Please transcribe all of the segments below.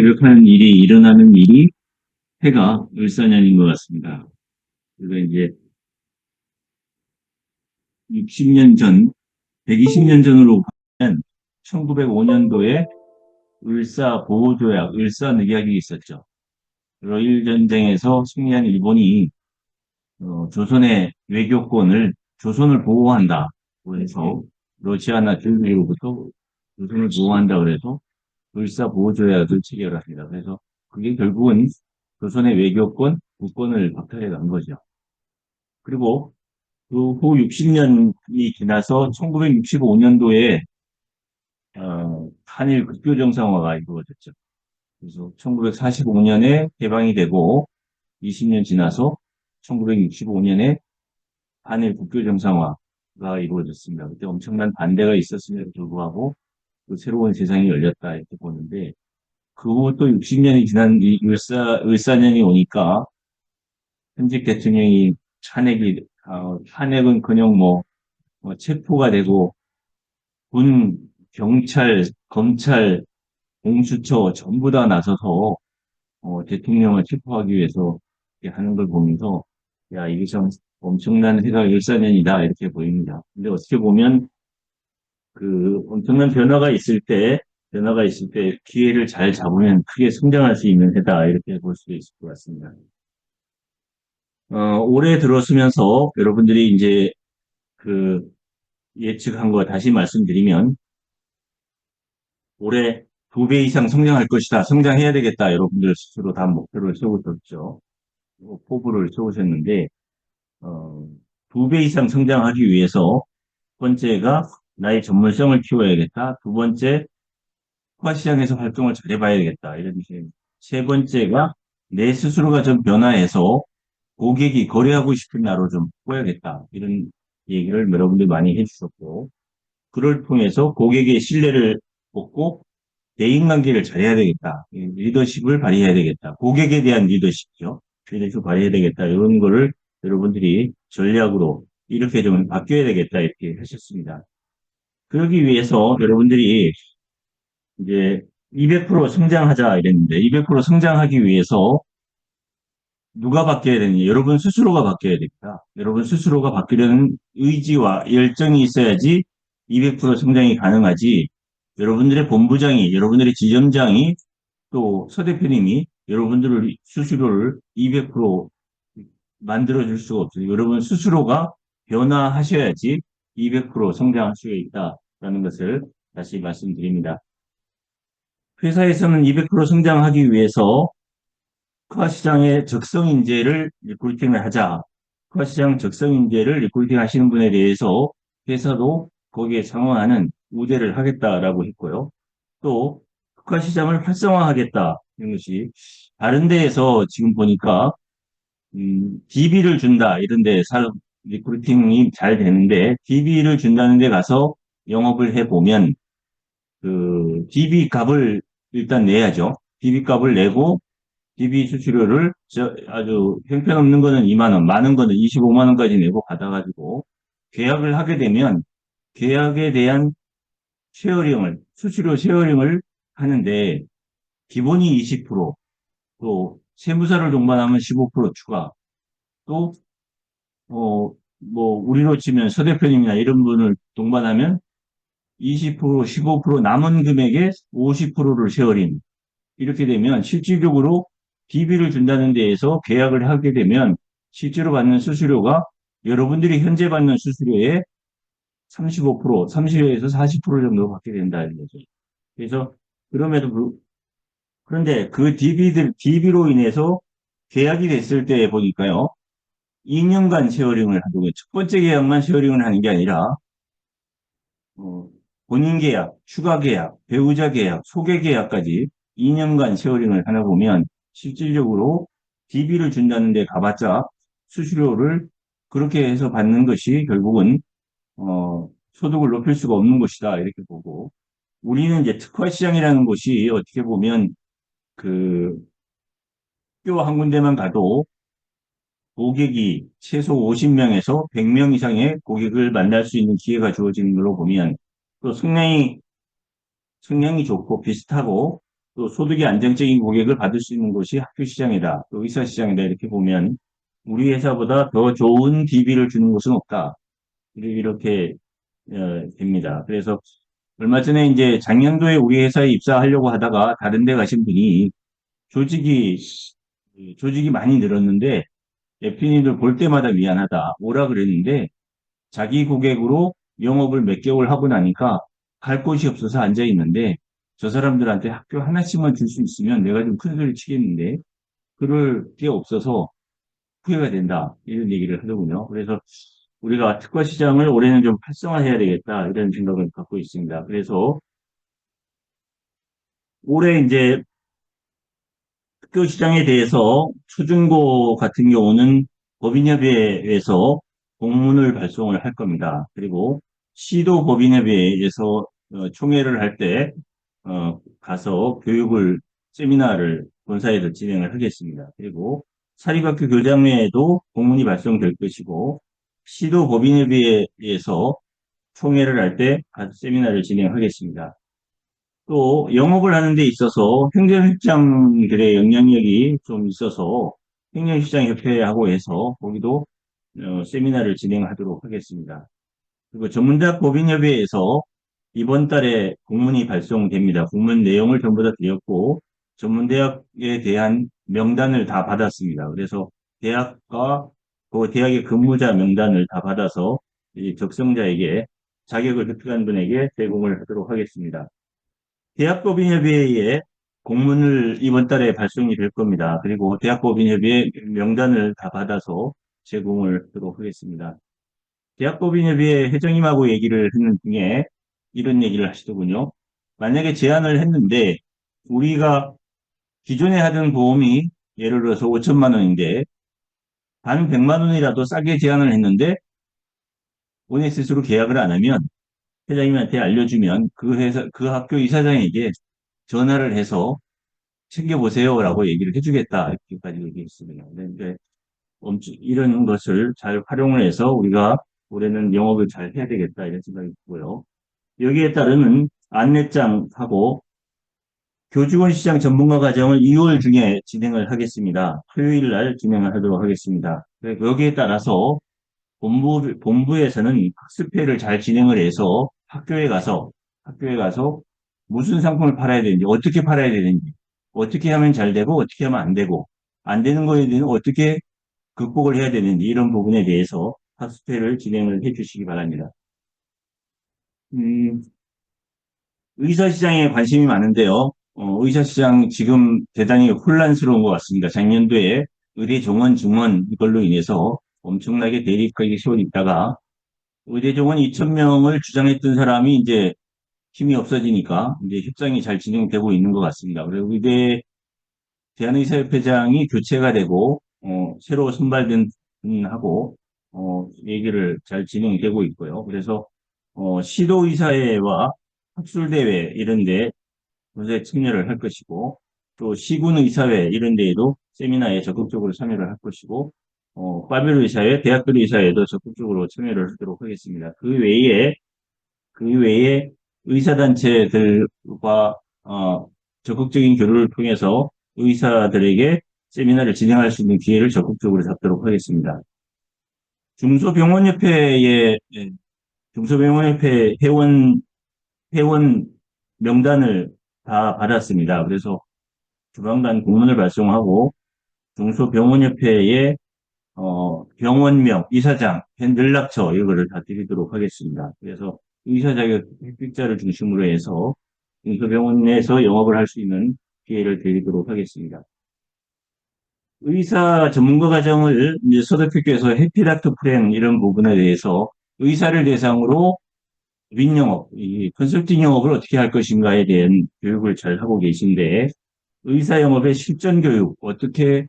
괴력하는 일이 일어나는 일이 해가 을사년인 것 같습니다. 그래서 이제 60년 전, 120년 전으로 보면 1905년도에 을사보호조약, 을사늑약이 있었죠. 러일 전쟁에서 승리한 일본이 조선의 외교권을 조선을 보호한다고 해서 러시아나 중국으로부터 조선을 보호한다 그래서 을사보호조약을 체결합니다. 그래서 그게 결국은 조선의 외교권, 국권을 박탈해 간 거죠. 그리고 그 후 60년이 지나서 1965년도에 한일 국교 정상화가 이루어졌죠. 그래서 1945년에 개방이 되고 20년 지나서 1965년에 한일 국교 정상화가 이루어졌습니다. 그때 엄청난 반대가 있었음에도 불구하고 그 새로운 세상이 열렸다 이렇게 보는데 그 후 또 60년이 지난 이 을사년이 오니까 현직 대통령이 탄핵은 그냥 뭐 체포가 되고 군, 경찰, 검찰, 공수처 전부 다 나서서 대통령을 체포하기 위해서 이렇게 하는 걸 보면서 야 이게 참 엄청난 해가 일사년이다 이렇게 보입니다. 근데 어떻게 보면 그 엄청난 변화가 있을 때 기회를 잘 잡으면 크게 성장할 수 있는 해다 이렇게 볼 수 있을 것 같습니다. 올해 들어서면서 여러분들이 이제 그 예측한 거 다시 말씀드리면 올해 2배 이상 성장할 것이다. 성장해야 되겠다. 여러분들 스스로 다 목표를 세우셨죠. 포부를 세우셨는데, 어, 2배 이상 성장하기 위해서, 첫 번째가 나의 전문성을 키워야겠다. 두 번째, 투자시장에서 활동을 잘해봐야 겠다 이런 식의. 세 번째가 내 스스로가 좀 변화해서 고객이 거래하고 싶은 나로 좀 보여야겠다. 이런 얘기를 여러분들 많이 해주셨고, 그를 통해서 고객의 신뢰를 얻고 대인관계를 잘해야 되겠다. 리더십을 발휘해야 되겠다. 고객에 대한 리더십이죠. 리더십을 발휘해야 되겠다. 이런 거를 여러분들이 전략으로 이렇게 좀 바뀌어야 되겠다. 이렇게 하셨습니다. 그러기 위해서 여러분들이 이제 200% 성장하자 이랬는데 200% 성장하기 위해서 누가 바뀌어야 되느냐? 여러분 스스로가 바뀌어야 됩니다. 여러분 스스로가 바뀌려는 의지와 열정이 있어야지 200% 성장이 가능하지. 여러분들의 본부장이, 여러분들의 지점장이 또 서 대표님이 여러분들을 수수료를 200% 만들어줄 수가 없어요. 여러분 스스로가 변화하셔야지 200% 성장할 수가 있다라는 것을 다시 말씀드립니다. 회사에서는 200% 성장하기 위해서 투하시장의 적성 인재를 리크루팅을 하자. 투하시장 적성 인재를 리크루팅 하시는 분에 대해서 회사도 거기에 상응하는 우대를 하겠다라고 했고요. 또 투하시장을 활성화하겠다. 이런 것이 다른 데에서 지금 보니까 DB를 준다. 이런 데 리크루팅이 잘 되는데 DB를 준다는 데 가서 영업을 해보면 그 DB 값을 일단 내야죠. DB 값을 내고 DB 수수료를 아주 형편없는 거는 2만 원, 많은 거는 25만 원까지 내고 받아가지고 계약을 하게 되면 계약에 대한 수수료 쉐어링을 하는데 기본이 20%, 또 세무사를 동반하면 15% 추가, 또 우리로 치면 서 대표님이나 이런 분을 동반하면 20%, 15% 남은 금액의 50%를 쉐어링. 이렇게 되면 실질적으로 DB를 준다는 데에서 계약을 하게 되면 실제로 받는 수수료가 여러분들이 현재 받는 수수료의 35%, 30에서 40% 정도 받게 된다는 거죠. 그래서 그럼에도 그런데 그 DB로 인해서 계약이 됐을 때 보니까요. 2년간 쉐어링을 하고 첫 번째 계약만 쉐어링을 하는 게 아니라 어, 본인 계약, 추가 계약, 배우자 계약, 소개 계약까지 2년간 쉐어링을 하나 보면 실질적으로 DB를 준다는 데 가봤자 수수료를 그렇게 해서 받는 것이 결국은 소득을 높일 수가 없는 것이다 이렇게 보고 우리는 이제 특화 시장이라는 곳이 어떻게 보면 그 학교 한 군데만 가도 고객이 최소 50명에서 100명 이상의 고객을 만날 수 있는 기회가 주어지는 걸로 보면 또 성향이 좋고 비슷하고 또 소득이 안정적인 고객을 받을 수 있는 곳이 학교 시장이다, 또 의사 시장이다 이렇게 보면 우리 회사보다 더 좋은 DB를 주는 곳은 없다. 이렇게 됩니다. 그래서 얼마 전에 이제 작년도에 우리 회사에 입사하려고 하다가 다른 데 가신 분이 조직이 조직이 많이 늘었는데 대표님들 볼 때마다 미안하다 오라 그랬는데 자기 고객으로 영업을 몇 개월 하고 나니까 갈 곳이 없어서 앉아 있는데 저 사람들한테 학교 하나씩만 줄 수 있으면 내가 좀 큰 소리 치겠는데 그럴 게 없어서 후회가 된다 이런 얘기를 하더군요. 그래서 우리가 특화 시장을 올해는 좀 활성화해야 되겠다 이런 생각을 갖고 있습니다. 그래서 올해 이제 학교 시장에 대해서 초중고 같은 경우는 법인협의회에서 공문을 발송을 할 겁니다. 그리고 시도 법인협의회에서 총회를 할 때 가서 교육을 세미나를 본사에서 진행을 하겠습니다. 그리고 사립학교 교장회에도 공문이 발송될 것이고 시도 법인협의회에서 총회를 할 때 가서 세미나를 진행하겠습니다. 또 영업을 하는 데 있어서 행정실장들의 영향력이 좀 있어서 행정실장협회하고 해서 거기도 세미나를 진행하도록 하겠습니다. 그리고 전문대학 법인협의회에서 이번 달에 공문이 발송됩니다. 공문 내용을 전부 다 드렸고 전문대학에 대한 명단을 다 받았습니다. 그래서 대학과 그 대학의 근무자 명단을 다 받아서 이 적성자에게 자격을 획득한 분에게 제공을 하도록 하겠습니다. 대학법인협의회에 공문을 이번 달에 발송이 될 겁니다. 그리고 대학법인협의회 명단을 다 받아서 제공을 하도록 하겠습니다. 대학법인협의회 회장님하고 얘기를 했는 중에 이런 얘기를 하시더군요. 만약에 제안을 했는데 우리가 기존에 하던 보험이 예를 들어서 5천만 원인데 단 100만 원이라도 싸게 제안을 했는데 ONSS로 계약을 안 하면 회장님한테 알려주면 그 회사, 그 학교 이사장에게 전화를 해서 챙겨보세요라고 얘기를 해주겠다. 이렇게까지 얘기했습니다. 그런데 이런 것을 잘 활용을 해서 우리가 올해는 영업을 잘 해야 되겠다. 이런 생각이 들고요. 여기에 따르는 안내장하고 교직원 시장 전문가 과정을 2월 중에 진행을 하겠습니다. 토요일 날 진행을 하도록 하겠습니다. 여기에 따라서 본부에서는 학습회를 잘 진행을 해서 학교에 가서 무슨 상품을 팔아야 되는지, 어떻게 팔아야 되는지, 어떻게 하면 잘 되고, 어떻게 하면 안 되고, 안 되는 거에 대해서 어떻게 극복을 해야 되는지, 이런 부분에 대해서 학습회를 진행을 해 주시기 바랍니다. 음, 의사시장에 관심이 많은데요. 의사시장 지금 대단히 혼란스러운 것 같습니다. 작년도에 의대 정원 증원 이걸로 인해서 엄청나게 대립하기 쉬워있다가 의대 정원 2,000명을 주장했던 사람이 이제 힘이 없어지니까 이제 협상이 잘 진행되고 있는 것 같습니다. 그리고 의대 대한의사협회장이 교체가 되고 새로 선발된 분하고 얘기를 잘 진행되고 있고요. 그래서 시도의사회와 학술대회 이런 데 분석에 참여를 할 것이고 또 시군의사회 이런 데에도 세미나에 적극적으로 참여를 할 것이고 과별의사회, 대학별의사회도 적극적으로 참여를 하도록 하겠습니다. 그 외에 의사단체들과 적극적인 교류를 통해서 의사들에게 세미나를 진행할 수 있는 기회를 적극적으로 잡도록 하겠습니다. 중소병원협회의 중소병원협회 회원 명단을 다 받았습니다. 그래서 조만간 공문을 발송하고 중소병원협회에 병원명, 이사장, 연락처 이거를 다 드리도록 하겠습니다. 그래서 의사 자격 획득자를 중심으로 해서 중소병원 내에서 영업을 할 수 있는 기회를 드리도록 하겠습니다. 의사 전문가 과정을 이제 서도표께서 해피닥터 프랜 이런 부분에 대해서 의사를 대상으로 윈영업, 이 컨설팅 영업을 어떻게 할 것인가에 대한 교육을 잘 하고 계신데 의사 영업의 실전 교육 어떻게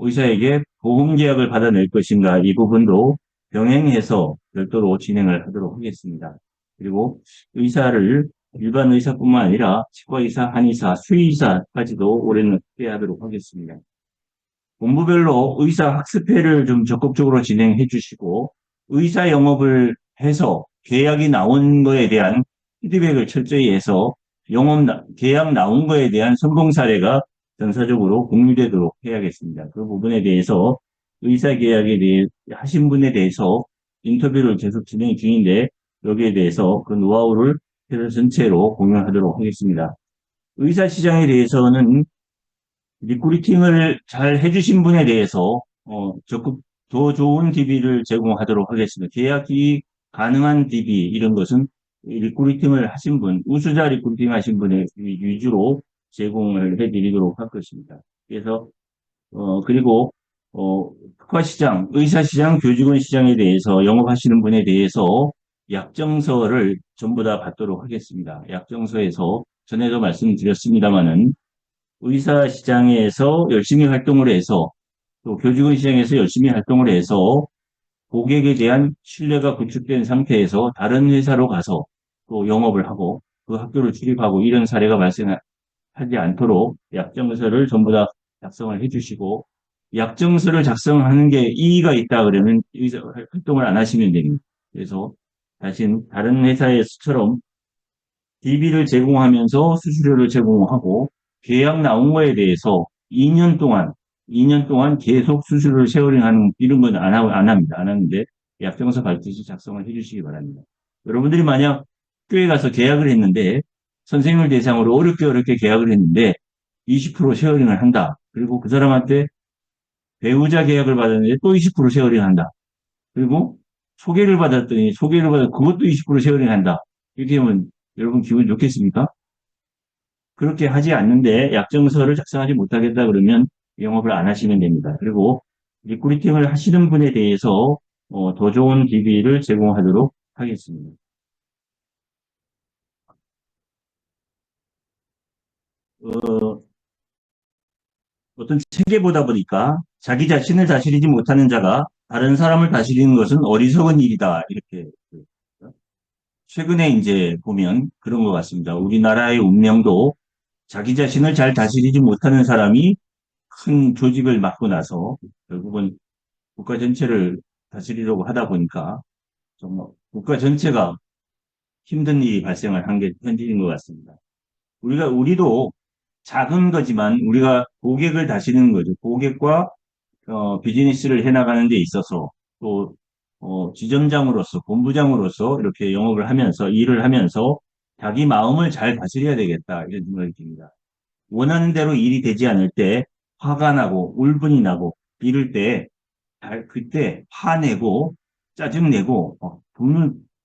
의사에게 보험 계약을 받아낼 것인가 이 부분도 병행해서 별도로 진행을 하도록 하겠습니다. 그리고 의사를 일반 의사뿐만 아니라 치과의사, 한의사, 수의사까지도 올해는 확대하도록 하겠습니다. 본부별로 의사 학습회를 좀 적극적으로 진행해 주시고 의사 영업을 해서 계약이 나온 거에 대한 피드백을 철저히 해서 계약 나온 거에 대한 성공 사례가 전사적으로 공유되도록 해야겠습니다. 그 부분에 대해서 의사계약에 대해 하신 분에 대해서 인터뷰를 계속 진행 중인데 여기에 대해서 그 노하우를 회사 전체로 공유하도록 하겠습니다. 의사 시장에 대해서는 리크루팅을 잘 해주신 분에 대해서 적극 더 좋은 DB를 제공하도록 하겠습니다. 계약이 가능한 DB 이런 것은 리크루팅을 하신 분, 우수자 리크루팅 하신 분의 위주로 제공을 해드리도록 할 것입니다. 그래서 그리고 특화시장, 의사시장, 교직원 시장에 대해서 영업하시는 분에 대해서 약정서를 전부 다 받도록 하겠습니다. 약정서에서 전에도 말씀드렸습니다마는 의사 시장에서 열심히 활동을 해서 또 교직원 시장에서 열심히 활동을 해서 고객에 대한 신뢰가 구축된 상태에서 다른 회사로 가서 또 영업을 하고 그 학교를 출입하고 이런 사례가 발생하지 않도록 약정서를 전부 다 작성을 해주시고 약정서를 작성하는 게 이의가 있다 그러면 의사 활동을 안 하시면 됩니다. 그래서 다른 회사에서처럼 DB를 제공하면서 수수료를 제공하고 계약 나온 거에 대해서 2년 동안 계속 수수료를 쉐어링하는 이런 건 안 합니다. 안 하는데 약정서 발듯이 작성을 해주시기 바랍니다. 여러분들이 만약 학교에 가서 계약을 했는데 선생님을 대상으로 어렵게 계약을 했는데 20% 쉐어링을 한다. 그리고 그 사람한테 배우자 계약을 받았는데 또 20% 쉐어링 한다. 그리고 소개를 받아 그것도 20% 쉐어링 한다. 이렇게 하면 여러분 기분 좋겠습니까? 그렇게 하지 않는데 약정서를 작성하지 못하겠다 그러면 영업을 안 하시면 됩니다. 그리고 리크루팅을 하시는 분에 대해서 더 좋은 DB를 제공하도록 하겠습니다. 어, 어떤 책에 보다 보니까 자기 자신을 다스리지 못하는 자가 다른 사람을 다스리는 것은 어리석은 일이다. 이렇게 최근에 이제 보면 그런 것 같습니다. 우리나라의 운명도 자기 자신을 잘 다스리지 못하는 사람이 큰 조직을 맡고 나서 결국은 국가 전체를 다스리려고 하다 보니까 정말 국가 전체가 힘든 일이 발생을 한 게 현실인 것 같습니다. 우리도 작은 거지만 우리가 고객을 다스리는 거죠. 고객과 비즈니스를 해나가는 데 있어서 또 지점장으로서 본부장으로서 이렇게 영업을 하면서 일을 하면서 자기 마음을 잘 다스려야 되겠다 이런 생각이 듭니다. 원하는 대로 일이 되지 않을 때 화가 나고 울분이 나고 이럴 때 그때 화내고 짜증내고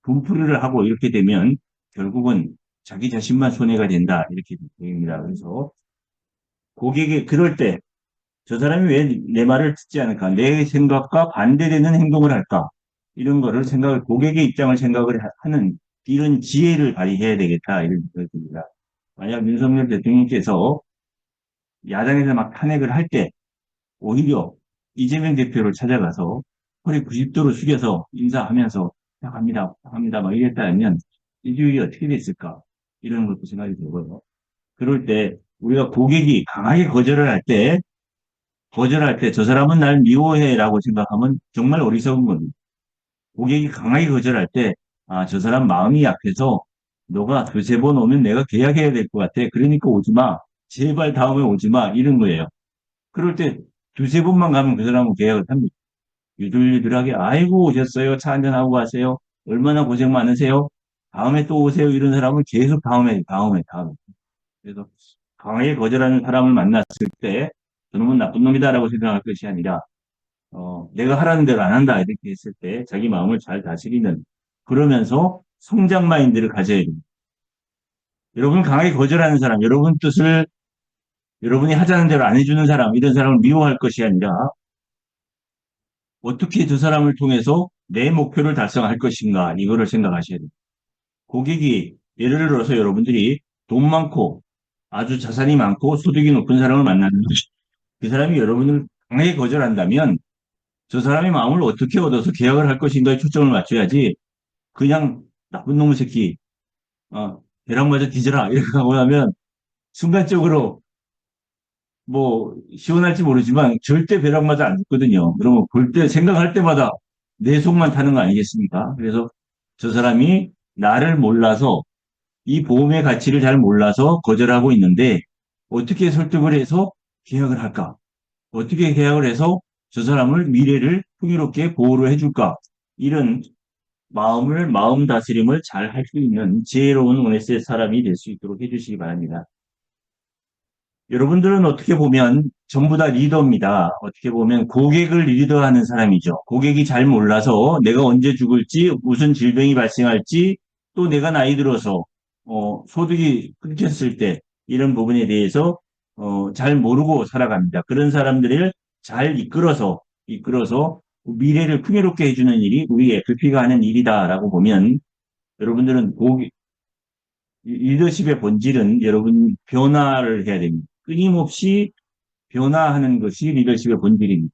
분풀이를 하고 이렇게 되면 결국은 자기 자신만 손해가 된다 이렇게 됩니다. 그래서 고객이 그럴 때 저 사람이 왜 내 말을 듣지 않을까? 내 생각과 반대되는 행동을 할까? 이런 거를 고객의 입장을 생각을 하는 이런 지혜를 발휘해야 되겠다 이런 생각이 듭니다. 만약 윤석열 대통령께서 야당에서 막 탄핵을 할 때 오히려 이재명 대표를 찾아가서 허리 90도로 숙여서 인사하면서 합니다 막 이랬다면 일주일이 어떻게 됐을까 이런 것도 생각이 들고요. 그럴 때 우리가 고객이 강하게 거절할 때 저 사람은 날 미워해라고 생각하면 정말 어리석은 겁니다. 고객이 강하게 거절할 때 저 사람 마음이 약해서 너가 두세 번 오면 내가 계약해야 될 것 같아. 그러니까 오지 마. 제발 다음에 오지 마. 이런 거예요. 그럴 때 두세 번만 가면 그 사람은 계약을 합니다. 유들유들하게 아이고 오셨어요. 차 한잔하고 가세요. 얼마나 고생 많으세요. 다음에 또 오세요. 이런 사람은 계속 다음에. 그래서 강하게 거절하는 사람을 만났을 때 저놈은 나쁜 놈이다라고 생각할 것이 아니라 내가 하라는 대로 안 한다 이렇게 했을 때 자기 마음을 잘 다스리는 그러면서 성장 마인드를 가져야 됩니다. 여러분 강하게 거절하는 사람, 여러분 뜻을 여러분이 하자는 대로 안 해주는 사람, 이런 사람을 미워할 것이 아니라 어떻게 저 사람을 통해서 내 목표를 달성할 것인가 이거를 생각하셔야 됩니다. 고객이 예를 들어서 여러분들이 돈 많고 아주 자산이 많고 소득이 높은 사람을 만나는 거죠. 그 사람이 여러분을 강하게 거절한다면 저 사람의 마음을 어떻게 얻어서 계약을 할 것인가에 초점을 맞춰야지 그냥 나쁜 놈의 새끼 배랑 맞아 뒤져라 이렇게 하고 나면 순간적으로 뭐 시원할지 모르지만 절대 벼락 맞아 안 죽거든요. 그러면 볼 때 생각할 때마다 내 속만 타는 거 아니겠습니까? 그래서 저 사람이 나를 몰라서 이 보험의 가치를 잘 몰라서 거절하고 있는데 어떻게 설득을 해서 계약을 할까? 어떻게 계약을 해서 저 사람을 미래를 풍요롭게 보호를 해줄까? 이런 마음 다스림을 잘 할 수 있는 지혜로운 오네스의 사람이 될 수 있도록 해주시기 바랍니다. 여러분들은 어떻게 보면 전부 다 리더입니다. 어떻게 보면 고객을 리더하는 사람이죠. 고객이 잘 몰라서 내가 언제 죽을지, 무슨 질병이 발생할지, 또 내가 나이 들어서 소득이 끊겼을 때 이런 부분에 대해서 잘 모르고 살아갑니다. 그런 사람들을 잘 이끌어서 미래를 풍요롭게 해주는 일이 우리의 부피가 하는 일이다라고 보면 여러분들은 리더십의 본질은 여러분 변화를 해야 됩니다. 끊임없이 변화하는 것이 리더십의 본질입니다.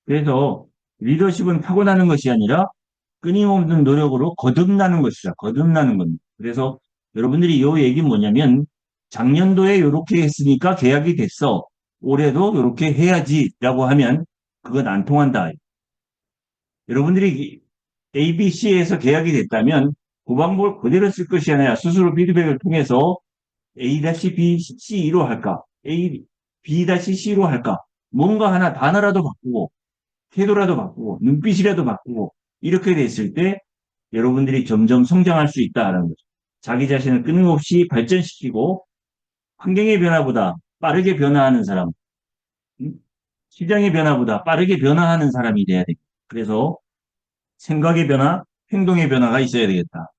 그래서 리더십은 타고나는 것이 아니라 끊임없는 노력으로 거듭나는 것이다. 거듭나는 겁니다. 그래서 여러분들이 이 얘기는 뭐냐면 작년도에 이렇게 했으니까 계약이 됐어. 올해도 이렇게 해야지라고 하면 그건 안 통한다. 여러분들이 ABC에서 계약이 됐다면 그 방법을 그대로 쓸 것이 아니라 스스로 피드백을 통해서 A-B-C로 할까? B-C로 할까? 뭔가 하나 단어라도 바꾸고 태도라도 바꾸고 눈빛이라도 바꾸고 이렇게 됐을 때 여러분들이 점점 성장할 수 있다는 거죠. 자기 자신을 끊임없이 발전시키고 환경의 변화보다 빠르게 변화하는 사람, 음? 시장의 변화보다 빠르게 변화하는 사람이 돼야 됩니다. 그래서 생각의 변화, 행동의 변화가 있어야 되겠다.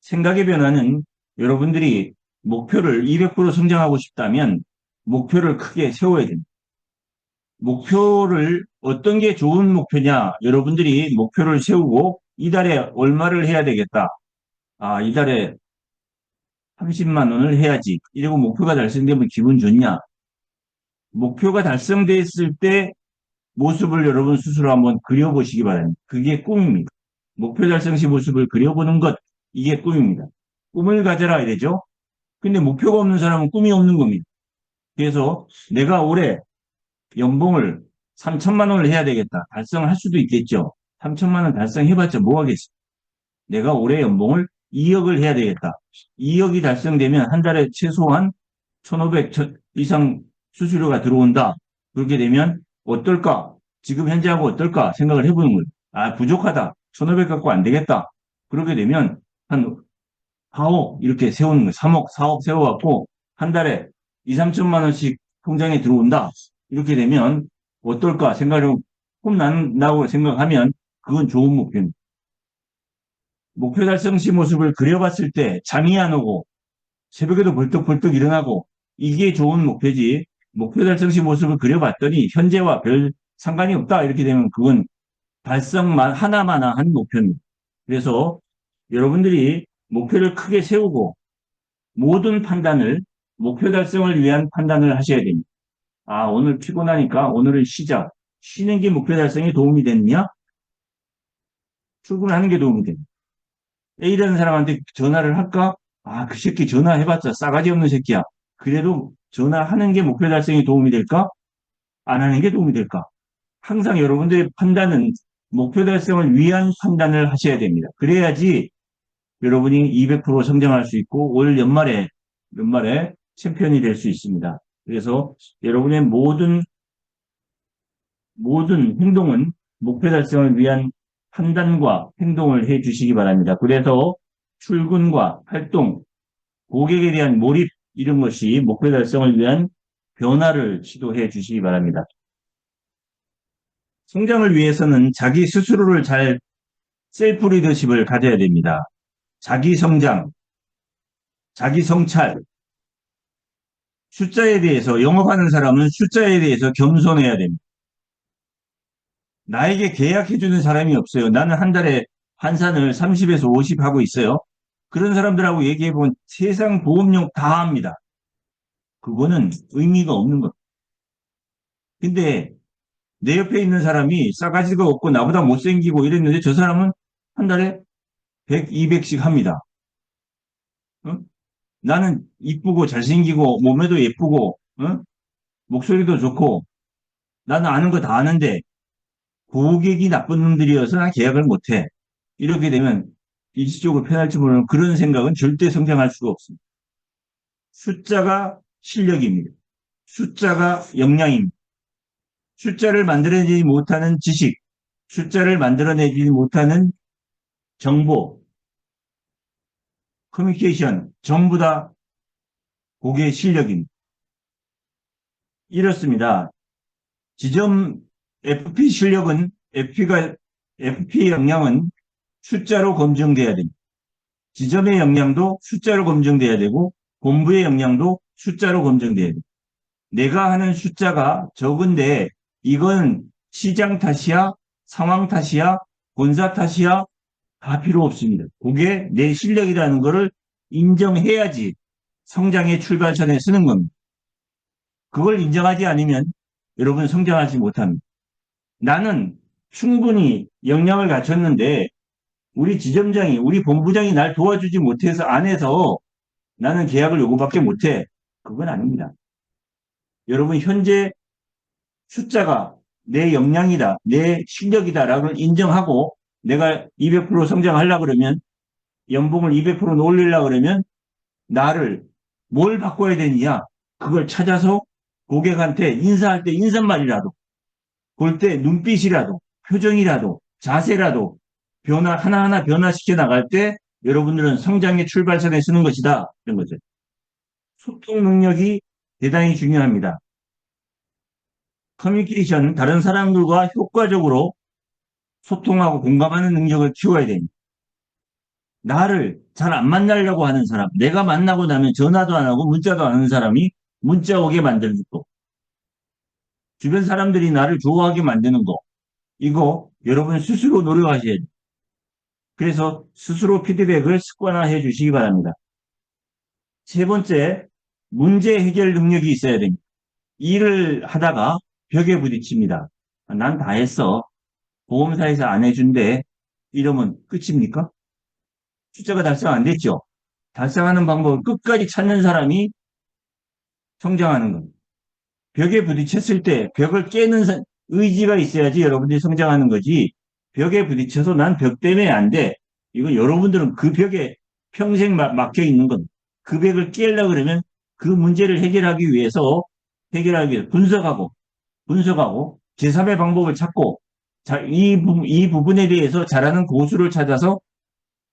생각의 변화는 여러분들이 목표를 200% 성장하고 싶다면 목표를 크게 세워야 됩니다. 목표를 어떤 게 좋은 목표냐? 여러분들이 목표를 세우고 이달에 얼마를 해야 되겠다. 아, 이달에 30만 원을 해야지. 이러고 목표가 달성되면 기분 좋냐? 목표가 달성됐을 때 모습을 여러분 스스로 한번 그려보시기 바랍니다. 그게 꿈입니다. 목표 달성 시 모습을 그려보는 것, 이게 꿈입니다. 꿈을 가져라 이래죠. 근데 목표가 없는 사람은 꿈이 없는 겁니다. 그래서 내가 올해 연봉을 3천만 원을 해야 되겠다. 달성할 수도 있겠죠. 3천만 원 달성해봤자 뭐 하겠어. 내가 올해 연봉을 2억을 해야 되겠다. 2억이 달성되면 한 달에 최소한 1,500 이상 수수료가 들어온다. 그렇게 되면 어떨까? 지금 현재하고 어떨까? 생각을 해보는 거예요. 아, 부족하다. 1,500 갖고 안 되겠다. 그렇게 되면 한 4억 이렇게 세우는 거예요. 3억, 4억 세워갖고 한 달에 2, 3천만 원씩 통장에 들어온다. 이렇게 되면 어떨까 생각을 홈난다고 생각하면 그건 좋은 목표입니다. 목표 달성 시 모습을 그려봤을 때 잠이 안 오고 새벽에도 벌떡벌떡 일어나고 이게 좋은 목표지. 목표 달성 시 모습을 그려봤더니 현재와 별 상관이 없다. 이렇게 되면 그건 달성만 하나만 한 목표입니다. 그래서 여러분들이 목표를 크게 세우고 모든 판단을 목표 달성을 위한 판단을 하셔야 됩니다. 아, 오늘 피곤하니까 오늘은 쉬자. 쉬는 게 목표 달성에 도움이 됐냐? 출근하는 게 도움이 됩니다. A라는 사람한테 전화를 할까? 아, 그 새끼 전화해봤자 싸가지 없는 새끼야. 그래도 전화하는 게 목표 달성에 도움이 될까? 안 하는 게 도움이 될까? 항상 여러분들의 판단은 목표 달성을 위한 판단을 하셔야 됩니다. 그래야지 여러분이 200% 성장할 수 있고 올 연말에 챔피언이 될 수 있습니다. 그래서 여러분의 모든 행동은 목표 달성을 위한 판단과 행동을 해 주시기 바랍니다. 그래서 출근과 활동, 고객에 대한 몰입 이런 것이 목표 달성을 위한 변화를 시도해 주시기 바랍니다. 성장을 위해서는 자기 스스로를 잘 셀프 리더십을 가져야 됩니다. 자기 성장, 자기 성찰, 숫자에 대해서 영업하는 사람은 숫자에 대해서 겸손해야 됩니다. 나에게 계약해주는 사람이 없어요. 나는 한 달에 환산을 30에서 50 하고 있어요. 그런 사람들하고 얘기해보면 세상 보험료 다 합니다. 그거는 의미가 없는 것. 근데 내 옆에 있는 사람이 싸가지가 없고 나보다 못생기고 이랬는데 저 사람은 한 달에 100, 200씩 합니다. 어? 나는 이쁘고 잘생기고 몸매도 예쁘고 목소리도 좋고 나는 아는 거 다 아는데 고객이 나쁜 놈들이어서 나 계약을 못해. 이렇게 되면 일시적으로 편할지 모르는 그런 생각은 절대 성장할 수가 없습니다. 숫자가 실력입니다. 숫자가 역량입니다. 숫자를 만들어내지 못하는 지식, 숫자를 만들어내지 못하는 정보, 커뮤니케이션, 전부 다 그게 실력입니다. 이렇습니다. 지점 FP 실력은 FP 역량은 숫자로 검증돼야 됩니다. 지점의 역량도 숫자로 검증돼야 되고 본부의 역량도 숫자로 검증돼야 됩니다. 내가 하는 숫자가 적은데 이건 시장 탓이야, 상황 탓이야, 본사 탓이야 다 필요 없습니다. 그게 내 실력이라는 것을 인정해야지 성장의 출발선에 서는 겁니다. 그걸 인정하지 않으면 여러분 성장하지 못합니다. 나는 충분히 역량을 갖췄는데 우리 지점장이, 우리 본부장이 날 도와주지 못해서 안 해서 나는 계약을 요구밖에 못해. 그건 아닙니다. 여러분 현재 숫자가 내 역량이다, 내 실력이다라고 인정하고 내가 200% 성장하려고 그러면 연봉을 200% 올리려고 그러면 나를 뭘 바꿔야 되느냐? 그걸 찾아서 고객한테 인사할 때 인사말이라도 볼 때 눈빛이라도 표정이라도 자세라도 하나하나 변화시켜 나갈 때 여러분들은 성장의 출발선에 서는 것이다. 이런 거죠. 소통 능력이 대단히 중요합니다. 커뮤니케이션, 다른 사람들과 효과적으로 소통하고 공감하는 능력을 키워야 됩니다. 나를 잘 안 만나려고 하는 사람, 내가 만나고 나면 전화도 안 하고 문자도 안 하는 사람이 문자 오게 만드는 거, 주변 사람들이 나를 좋아하게 만드는 거, 이거 여러분 스스로 노력하셔야 돼요. 그래서 스스로 피드백을 습관화해 주시기 바랍니다. 세 번째, 문제 해결 능력이 있어야 됩니다. 일을 하다가 벽에 부딪힙니다. 난 다 했어. 보험사에서 안 해준대. 이러면 끝입니까? 숫자가 달성 안 됐죠? 달성하는 방법을 끝까지 찾는 사람이 성장하는 겁니다. 벽에 부딪혔을 때 벽을 깨는 의지가 있어야지 여러분들이 성장하는 거지. 벽에 부딪혀서 난 벽 때문에 안 돼. 이거 여러분들은 그 벽에 평생 막혀 있는 겁니다. 그 벽을 깨려고 그러면 그 문제를 해결하기 위해서 분석하고 제3의 방법을 찾고 자, 이 부분에 대해서 잘하는 고수를 찾아서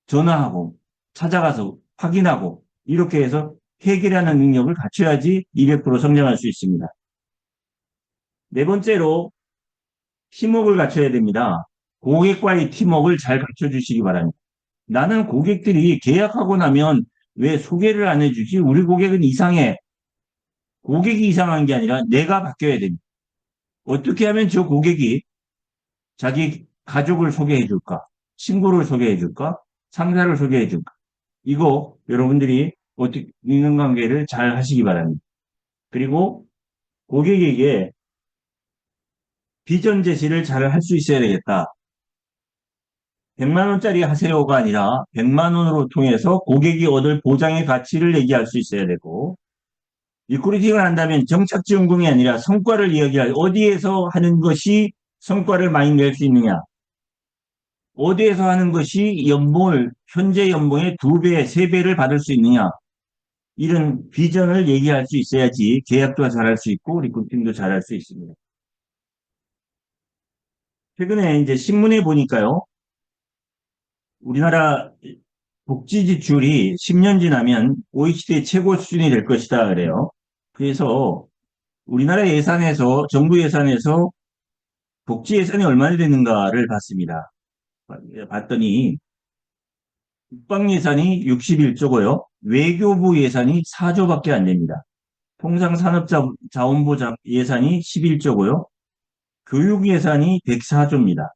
전화하고 찾아가서 확인하고 이렇게 해서 해결하는 능력을 갖춰야지 200% 성장할 수 있습니다. 네 번째로 팀워크를 갖춰야 됩니다. 고객과의 팀워크를 잘 갖춰주시기 바랍니다. 나는 고객들이 계약하고 나면 왜 소개를 안 해주지? 우리 고객은 이상해. 고객이 이상한 게 아니라 내가 바뀌어야 됩니다. 어떻게 하면 저 고객이 자기 가족을 소개해 줄까? 친구를 소개해 줄까? 상사를 소개해 줄까? 이거 여러분들이 어떻게 인간관계를 잘 하시기 바랍니다. 그리고 고객에게 비전 제시를 잘 할 수 있어야 되겠다. 100만 원짜리 하세요가 아니라 100만 원으로 통해서 고객이 얻을 보장의 가치를 얘기할 수 있어야 되고 리크루팅을 한다면 정착지원금이 아니라 성과를 이야기할 어디에서 하는 것이 성과를 많이 낼 수 있느냐 어디에서 하는 것이 현재 연봉의 2배, 3배를 받을 수 있느냐 이런 비전을 얘기할 수 있어야지 계약도 잘할 수 있고 리크루팅도 잘할 수 있습니다. 최근에 이제 신문에 보니까요. 우리나라 복지 지출이 10년 지나면 OECD 최고 수준이 될 것이다 그래요. 그래서 우리나라 예산에서 정부 예산에서 복지 예산이 얼마나 되는가를 봤습니다. 봤더니 국방 예산이 61조고요. 외교부 예산이 4조밖에 안 됩니다. 통상산업자원부 예산이 11조고요. 교육 예산이 104조입니다.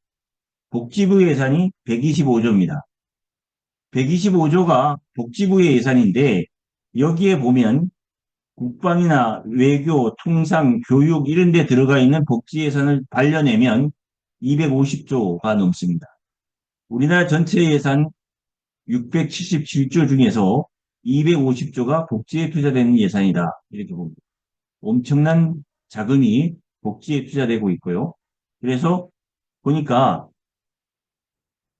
복지부 예산이 125조입니다. 125조가 복지부의 예산인데 여기에 보면 국방이나 외교, 통상, 교육 이런 데 들어가 있는 복지 예산을 반려내면 250조가 넘습니다. 우리나라 전체 예산 677조 중에서 250조가 복지에 투자되는 예산이다. 이렇게 봅니다. 엄청난 자금이 복지에 투자되고 있고요. 그래서 보니까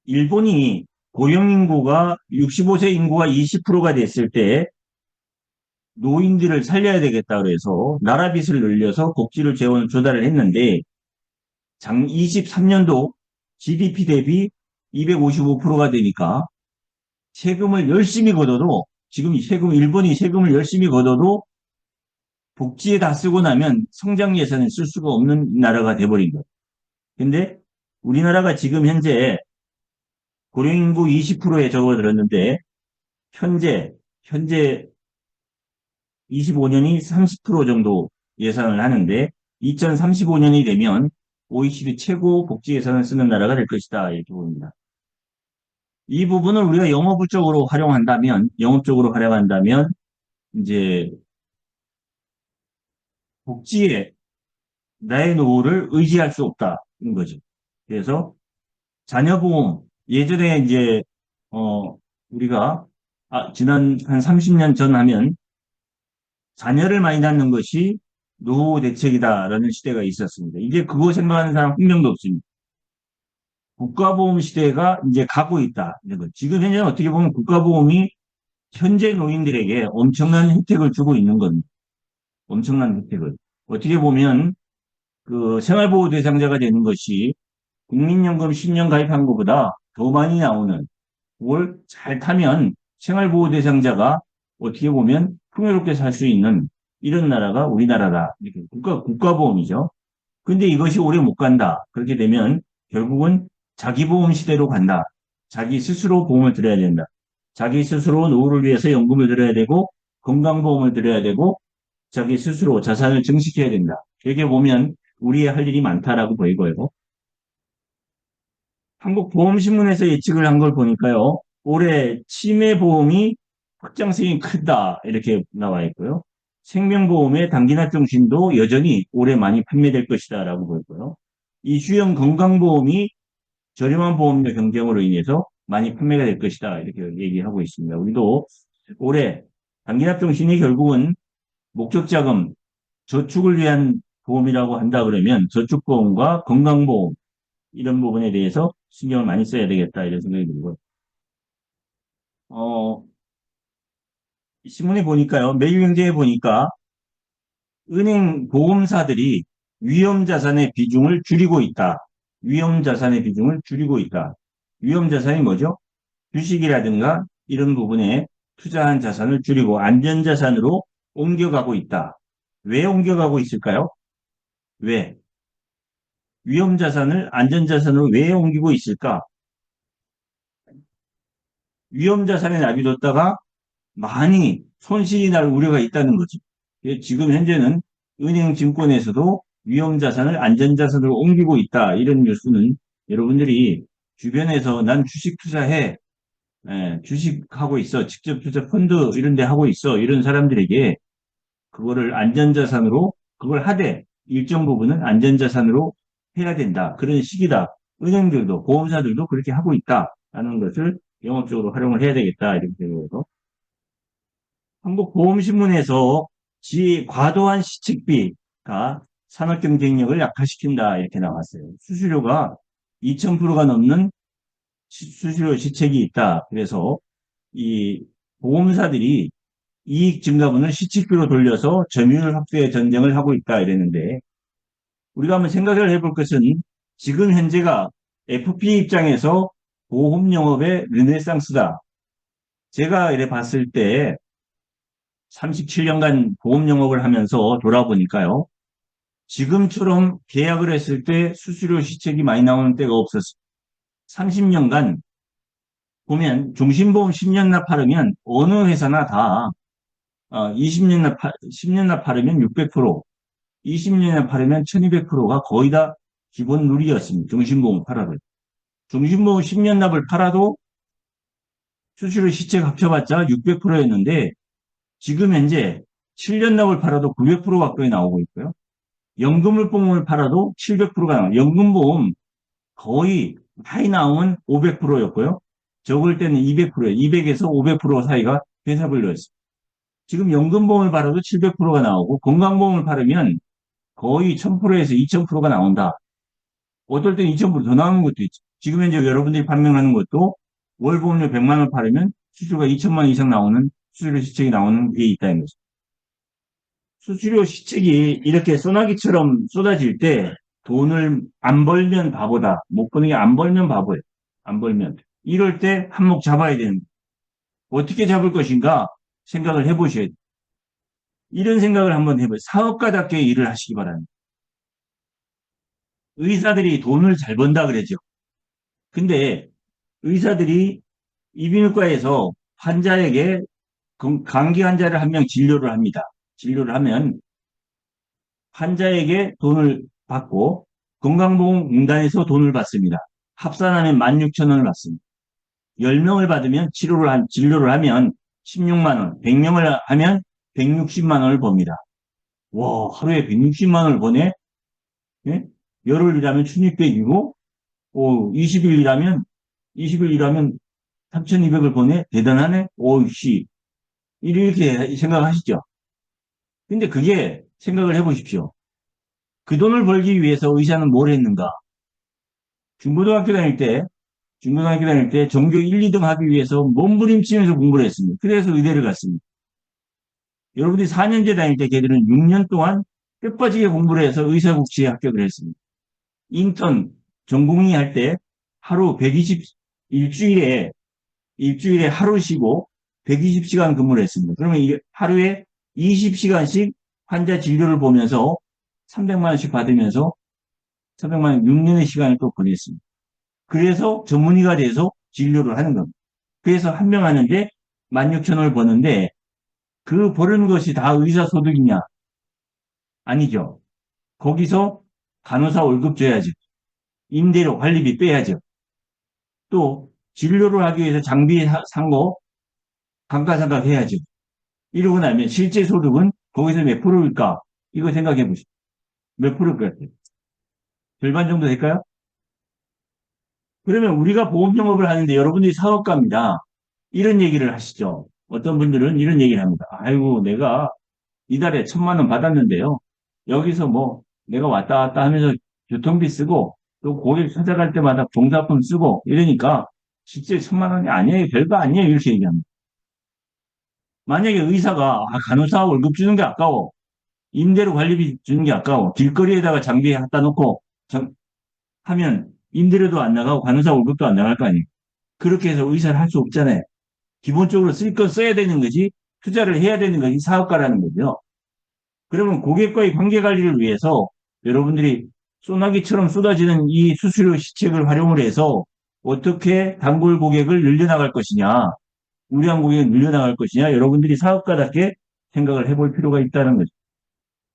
일본이 고령인구가 65세 인구가 20%가 됐을 때 노인들을 살려야 되겠다 그래서 나라 빚을 늘려서 복지를 재원 조달을 했는데 23년도 GDP 대비 255%가 되니까 세금을 열심히 걷어도 지금 일본이 세금을 열심히 걷어도 복지에 다 쓰고 나면 성장 예산을 쓸 수가 없는 나라가 돼버린 거예요. 근데 우리나라가 지금 현재 고령인구 20%에 접어들었는데 현재 25년이 30% 정도 예산을 하는데 2035년이 되면 OECD 최고 복지 예산을 쓰는 나라가 될 것이다. 이렇게 봅니다. 이 부분을 우리가 영업적으로 활용한다면 이제 복지에 나의 노후를 의지할 수 없다는 거죠. 그래서 자녀보험 예전에 이제 우리가 지난 한 30년 전 하면 자녀를 많이 낳는 것이 노후 대책이다라는 시대가 있었습니다. 이제 그거 생각하는 사람 한 명도 없습니다. 국가보험 시대가 이제 가고 있다. 지금 현재는 어떻게 보면 국가보험이 현재 노인들에게 엄청난 혜택을 주고 있는 겁니다. 엄청난 혜택을. 어떻게 보면 그 생활보호 대상자가 되는 것이 국민연금 10년 가입한 것보다 더 많이 나오는 그걸 잘 타면 생활보호 대상자가 어떻게 보면 풍요롭게 살 수 있는 이런 나라가 우리나라다. 이렇게 국가보험이죠. 근데 이것이 오래 못 간다. 그렇게 되면 결국은 자기보험 시대로 간다. 자기 스스로 보험을 들어야 된다. 자기 스스로 노후를 위해서 연금을 들어야 되고 건강보험을 들어야 되고 자기 스스로 자산을 증식해야 된다. 이렇게 보면 우리의 할 일이 많다라고 보이고요. 한국보험신문에서 예측을 한 걸 보니까요. 올해 치매보험이 확장성이 크다 이렇게 나와 있고요. 생명보험의 단기납정신도 여전히 올해 많이 판매될 것이다 라고 보이고요. 이주형 건강보험이 저렴한 보험료 경쟁으로 인해서 많이 판매가 될 것이다 이렇게 얘기하고 있습니다. 우리도 올해 단기납정신이 결국은 목적자금 저축을 위한 보험이라고 한다 그러면 저축보험과 건강보험 이런 부분에 대해서 신경을 많이 써야 되겠다 이런 생각이 들고 어, 신문에 보니까요. 매일경제에 보니까 은행 보험사들이 위험자산의 비중을 줄이고 있다. 위험자산의 비중을 줄이고 있다. 위험자산이 뭐죠? 주식이라든가 이런 부분에 투자한 자산을 줄이고 안전자산으로 옮겨가고 있다. 왜 옮겨가고 있을까요? 왜? 위험자산을 안전자산으로 왜 옮기고 있을까? 위험자산에 놔둬뒀다가 많이 손실이 날 우려가 있다는 거죠. 지금 현재는 은행 증권에서도 위험자산을 안전자산으로 옮기고 있다. 이런 뉴스는 여러분들이 주변에서 난 주식 투자해, 주식하고 있어, 직접 투자 펀드 이런 데 하고 있어. 이런 사람들에게 그거를 안전자산으로 그걸 하되 일정 부분은 안전자산으로 해야 된다. 그런 시기다. 은행들도 보험사들도 그렇게 하고 있다라는 것을 영업적으로 활용을 해야 되겠다. 이렇게 되고 한국보험신문에서 과도한 시책비가 산업 경쟁력을 약화시킨다 이렇게 나왔어요. 수수료가 2000%가 넘는 수수료 시책이 있다. 그래서 이 보험사들이 이익 증가분을 시책비로 돌려서 점유율 확대 전쟁을 하고 있다 이랬는데 우리가 한번 생각을 해볼 것은 지금 현재가 FP 입장에서 보험 영업의 르네상스다. 제가 이래 봤을 때 37년간 보험 영업을 하면서 돌아보니까요. 지금처럼 계약을 했을 때 수수료 시책이 많이 나오는 때가 없었어요. 30년간 보면 종신보험 10년 납하면 어느 회사나 다 10년 납하면 600%, 20년 납하면 1200%가 거의 다 기본 룰이었습니다. 종신보험 팔아도. 종신보험 10년 납을 팔아도 수수료 시책 합쳐봤자 600%였는데 지금 현재 7년 납을 팔아도 900% 가까이 나오고 있고요. 연금보험을 팔아도 700%가 나와요. 연금보험 거의 많이 나오면 500%였고요. 적을 때는 200%예요. 200에서 500% 사이가 회사별로였어요. 지금 연금보험을 팔아도 700%가 나오고 건강보험을 팔으면 거의 1000%에서 2000%가 나온다. 어떨 땐 2000%더 나오는 것도 있죠. 지금 현재 여러분들이 판명하는 것도 월 보험료 100만 원 팔으면 수수료가 2천만 원 이상 나오는 수수료 시책이 나오는 게 있다는 거죠. 수수료 시책이 이렇게 소나기처럼 쏟아질 때 돈을 안 벌면 바보다. 못 버는 게 안 벌면 바보예요. 안 벌면. 이럴 때 한몫 잡아야 되는 거예요. 어떻게 잡을 것인가 생각을 해보셔야 돼요. 이런 생각을 한번 해보세요. 사업가답게 일을 하시기 바랍니다. 의사들이 돈을 잘 번다 그러죠. 근데 의사들이 이비인후과에서 환자에게 감기 환자를 한 명 진료를 합니다. 진료를 하면 환자에게 돈을 받고 건강보험공단에서 돈을 받습니다. 합산하면 16,000원을 받습니다. 10명을 받으면 진료를 하면 16만 원, 100명을 하면 160만 원을 법니다. 와, 하루에 160만 원을 버네? 예? 열흘 일하면 1600이고, 20일 일하면 3200을 버네? 대단하네? 오씨. 이렇게 생각하시죠? 근데 그게 생각을 해보십시오. 그 돈을 벌기 위해서 의사는 뭘 했는가? 중고등학교 다닐 때, 중고등학교 다닐 때 전교 1, 2등 하기 위해서 몸부림치면서 공부를 했습니다. 그래서 의대를 갔습니다. 여러분들이 4년제 다닐 때 걔들은 6년 동안 뼈빠지게 공부를 해서 의사국시에 합격을 했습니다. 인턴 전공의 할 때 하루 120, 일주일에 하루 쉬고 120시간 근무를 했습니다. 그러면 하루에 20시간씩 환자 진료를 보면서 300만 원씩 받으면서 300만 원 6년의 시간을 또 보냈습니다. 그래서 전문의가 돼서 진료를 하는 겁니다. 그래서 한 명 하는데 16,000원을 버는데 그 버는 것이 다 의사 소득이냐? 아니죠. 거기서 간호사 월급 줘야죠. 임대료 관리비 빼야죠. 또 진료를 하기 위해서 장비 산 거 감가상각 해야죠. 이러고 나면 실제 소득은 거기서 몇 프로일까? 이거 생각해 보시죠. 몇 프로일 것 같아요? 절반 정도 될까요? 그러면 우리가 보험 영업을 하는데 여러분들이 사업가입니다. 이런 얘기를 하시죠. 어떤 분들은 이런 얘기를 합니다. 아이고, 내가 이달에 1,000만 원 받았는데요. 여기서 뭐 내가 왔다 갔다 하면서 교통비 쓰고 또 고객 찾아갈 때마다 봉사품 쓰고 이러니까 실제 1,000만 원이 아니에요. 별거 아니에요. 이렇게 얘기합니다. 만약에 의사가 간호사 월급 주는 게 아까워. 임대료 관리비 주는 게 아까워. 길거리에다가 장비 갖다 놓고 하면 임대료도 안 나가고 간호사 월급도 안 나갈 거 아니에요. 그렇게 해서 의사를 할 수 없잖아요. 기본적으로 쓸 건 써야 되는 거지 투자를 해야 되는 것이 사업가라는 거죠. 그러면 고객과의 관계 관리를 위해서 여러분들이 소나기처럼 쏟아지는 이 수수료 시책을 활용을 해서 어떻게 단골 고객을 늘려나갈 것이냐, 우량 고객을 늘려나갈 것이냐, 여러분들이 사업가답게 생각을 해볼 필요가 있다는 거죠.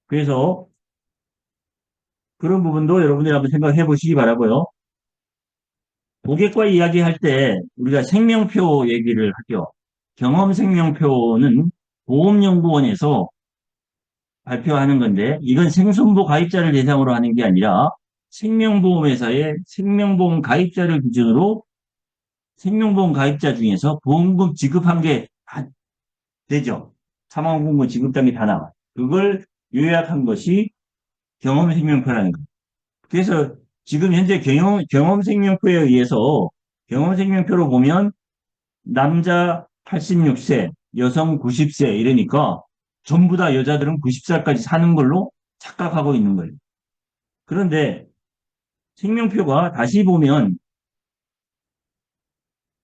그래서 그런 부분도 여러분들이 한번 생각해 보시기 바라고요. 고객과 이야기할 때 우리가 생명표 얘기를 하죠. 경험 생명표는 보험연구원에서 발표하는 건데 이건 생손보 가입자를 대상으로 하는 게 아니라 생명보험회사의 생명보험 가입자를 기준으로 생명보험 가입자 중에서 보험금 지급한 게 다 되죠. 사망보험금 지급 단계 다 나와요. 그걸 요약한 것이 경험생명표라는 거예요. 그래서 지금 현재 경험생명표에 의해서 경험생명표로 보면 남자 86세, 여성 90세 이러니까 전부 다 여자들은 90살까지 사는 걸로 착각하고 있는 거예요. 그런데 생명표가 다시 보면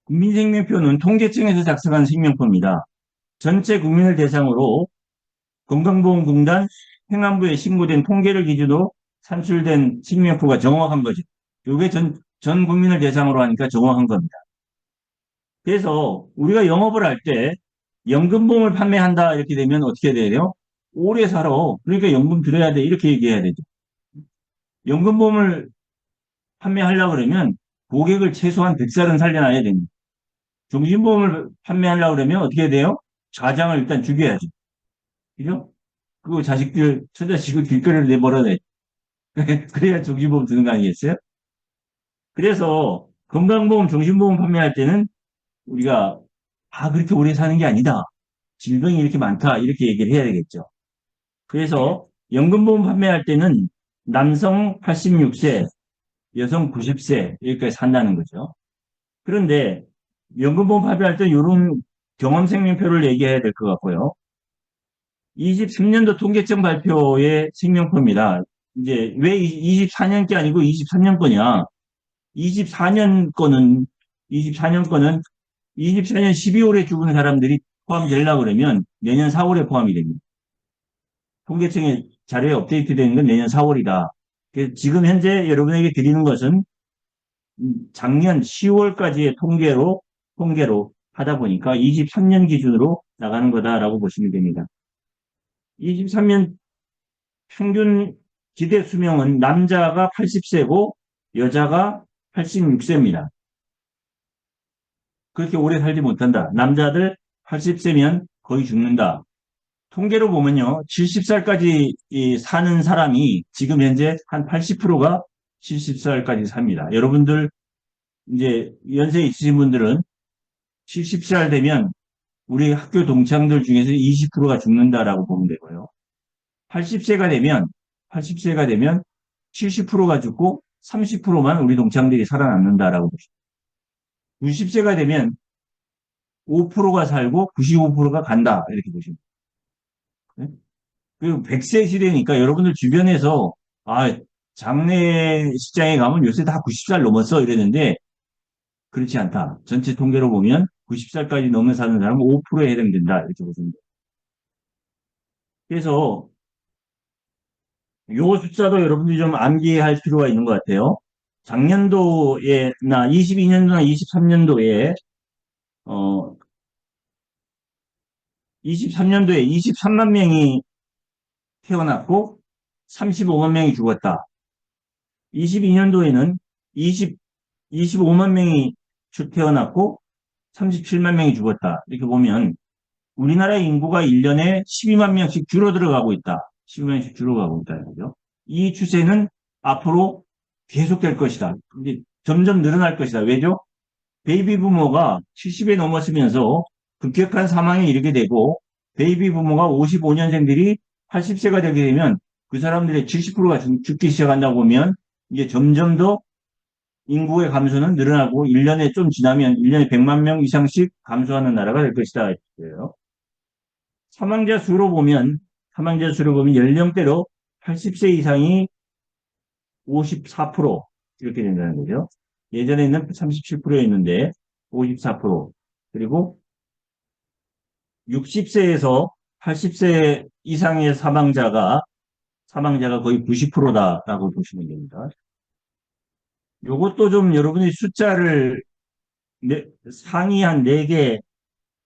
국민생명표는 통계청에서 작성한 생명표입니다. 전체 국민을 대상으로 건강보험공단 행안부에 신고된 통계를 기준으로 산출된 생명표가 정확한 거죠. 이게 전 국민을 대상으로 하니까 정확한 겁니다. 그래서 우리가 영업을 할 때 연금보험을 판매한다 이렇게 되면 어떻게 돼요? 오래 살아. 그러니까 연금 들어야 돼. 이렇게 얘기해야 되죠. 연금보험을 판매하려고 그러면 고객을 최소한 100살은 살려놔야 됩니다. 종신보험을 판매하려고 그러면 어떻게 돼요? 좌장을 일단 죽여야죠. 그죠? 그리고 처자식을 길거리를 내버려내. 그래야 종신보험 드는 거 아니겠어요? 그래서 건강보험, 종신보험 판매할 때는 우리가 그렇게 오래 사는 게 아니다. 질병이 이렇게 많다. 이렇게 얘기를 해야 되겠죠. 그래서 연금보험 판매할 때는 남성 86세, 여성 90세 여기까지 산다는 거죠. 그런데 연금보험 발표할 때 이런 경험생명표를 얘기해야 될 것 같고요. 23년도 통계청 발표의 생명표입니다. 이제 왜 24년 게 아니고 23년 거냐? 24년 거는 24년 거는 24년 12월에 죽은 사람들이 포함되려고 그러면 내년 4월에 포함이 됩니다. 통계청의 자료에 업데이트되는 건 내년 4월이다. 그래서 지금 현재 여러분에게 드리는 것은 작년 10월까지의 통계로 하다 보니까 23년 기준으로 나가는 거다라고 보시면 됩니다. 23년 평균 기대 수명은 남자가 80세고 여자가 86세입니다. 그렇게 오래 살지 못한다. 남자들 80세면 거의 죽는다. 통계로 보면요. 70살까지 사는 사람이 지금 현재 한 80%가 70살까지 삽니다. 여러분들 이제 연세 있으신 분들은 70살 되면 우리 학교 동창들 중에서 20%가 죽는다라고 보면 되고요. 80세가 되면 80세가 되면 70%가 죽고 30%만 우리 동창들이 살아남는다라고 보시면 90세가 되면 5%가 살고 95%가 간다 이렇게 보시면 돼요. 그리고 100세 시대니까 여러분들 주변에서 아 장례식장에 가면 요새 다 90살 넘었어 이랬는데 그렇지 않다. 전체 통계로 보면 90살까지 넘는 사는 사람은 5%에 해당된다 이렇게 보시면 돼요. 그래서 요 숫자도 여러분들이 좀 암기할 필요가 있는 것 같아요. 작년도에나 22년도나 23년도에 23년도에 23만 명이 태어났고 35만 명이 죽었다. 22년도에는 25만 명이 태어났고 37만 명이 죽었다. 이렇게 보면 우리나라 인구가 1년에 12만 명씩 줄어들어가고 있다. 12만 명씩 줄어가고 있다는 거죠. 이 추세는 앞으로 계속될 것이다. 이제 점점 늘어날 것이다. 왜죠? 베이비 부모가 70에 넘었으면서 급격한 사망에 이르게 되고 베이비 부모가 55년생들이 80세가 되게 되면 그 사람들의 70%가 죽기 시작한다고 보면 이제 점점 더 인구의 감소는 늘어나고 1년에 좀 지나면 1년에 100만 명 이상씩 감소하는 나라가 될 것이다. 그래요. 사망자 수로 보면 연령대로 80세 이상이 54% 이렇게 된다는 거죠. 예전에는 37%였는데 54% 그리고 60세에서 80세 이상의 사망자가 거의 90%다라고 보시면 됩니다. 요것도 좀 여러분이 숫자를 상위 한 4개,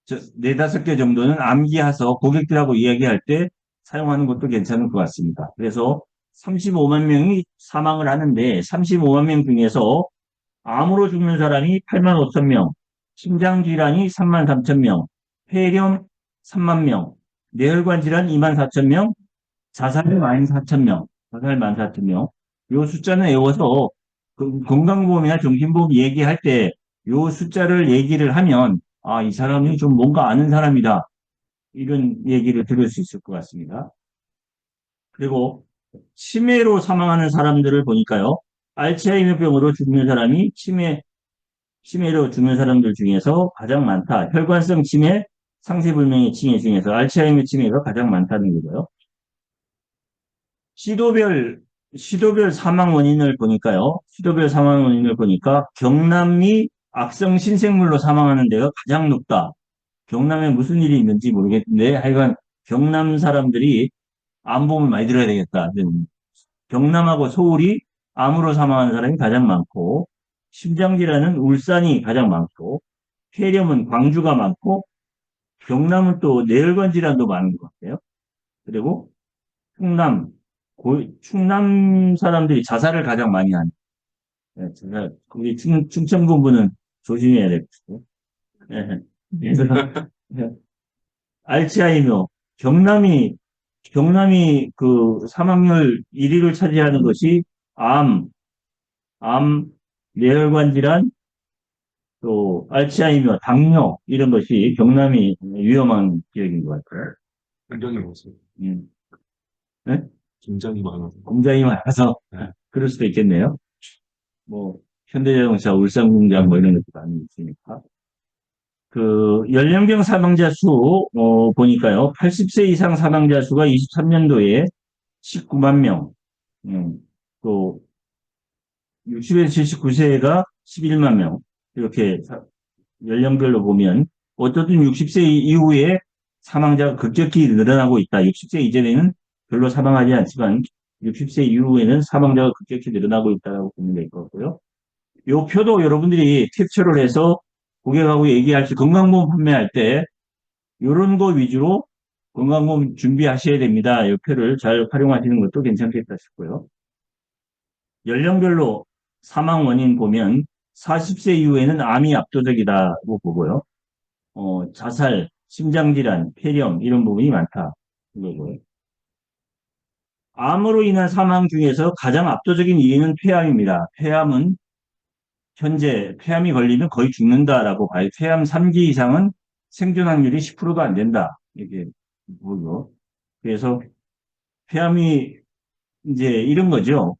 4~5개 정도는 암기해서 고객들하고 이야기할 때 사용하는 것도 괜찮을 것 같습니다. 그래서 35만 명이 사망을 하는데 35만 명 중에서 암으로 죽는 사람이 8만 5천 명, 심장질환이 3만 3천 명, 폐렴 3만 명, 뇌혈관 질환 2만 4천 명, 자살이 1만 4천 명, 자살 1만 4천 명. 요 숫자는 외워서 건강보험이나 정신보험 얘기할 때 요 숫자를 얘기를 하면 아, 이 사람이 좀 뭔가 아는 사람이다. 이런 얘기를 들을 수 있을 것 같습니다. 그리고 치매로 사망하는 사람들을 보니까요. 알츠하이머병으로 죽는 사람이 치매로 죽는 사람들 중에서 가장 많다. 혈관성 치매, 상세불명의 치매 중에서 알츠하이머 치매가 가장 많다는 거고요. 시도별, 시도별 사망 원인을 보니까요. 시도별 사망 원인을 보니까 경남이 악성 신생물로 사망하는 데가 가장 높다. 경남에 무슨 일이 있는지 모르겠는데 하여간 경남 사람들이 암보험을 많이 들어야 되겠다. 경남하고 서울이 암으로 사망하는 사람이 가장 많고 심장질환은 울산이 가장 많고 폐렴은 광주가 많고 경남은 또 뇌혈관 질환도 많은 것 같아요. 그리고 충남, 충남 사람들이 자살을 가장 많이 하는. 네, 우리 충청군분은 조심해야 될 것이고. 네. 그래서 알츠하이머, 경남이 그 사망률 1위를 차지하는 것이 암, 암, 뇌혈관 질환, 또 알츠하이머, 당뇨 이런 것이 경남이 위험한 지역인 것 같아요. 굉장히 많습니다. 네? 굉장히 많아서. 공장이 많아서 네. 그럴 수도 있겠네요. 뭐 현대자동차, 울산공장 뭐 이런 것도 많이 있으니까. 그 연령별 사망자 수 보니까요. 80세 이상 사망자 수가 23년도에 19만 명, 또 60에서 79세가 11만 명, 이렇게 연령별로 보면 어쨌든 60세 이후에 사망자가 급격히 늘어나고 있다. 60세 이전에는 별로 사망하지 않지만 60세 이후에는 사망자가 급격히 늘어나고 있다고 보면 될 것 같고요. 이 표도 여러분들이 캡처를 해서 고객하고 얘기할 때 건강보험 판매할 때 이런 거 위주로 건강보험 준비하셔야 됩니다. 이 표를 잘 활용하시는 것도 괜찮겠다 싶고요. 연령별로 사망 원인 보면 40세 이후에는 암이 압도적이다고 보고요. 자살, 심장질환, 폐렴 이런 부분이 많다. 이거고요. 암으로 인한 사망 중에서 가장 압도적인 이유는 폐암입니다. 폐암은 현재 폐암이 걸리면 거의 죽는다라고 봐요. 폐암 3기 이상은 생존 확률이 10%도 안 된다. 이게 보고. 그래서 폐암이 이제 이런 거죠.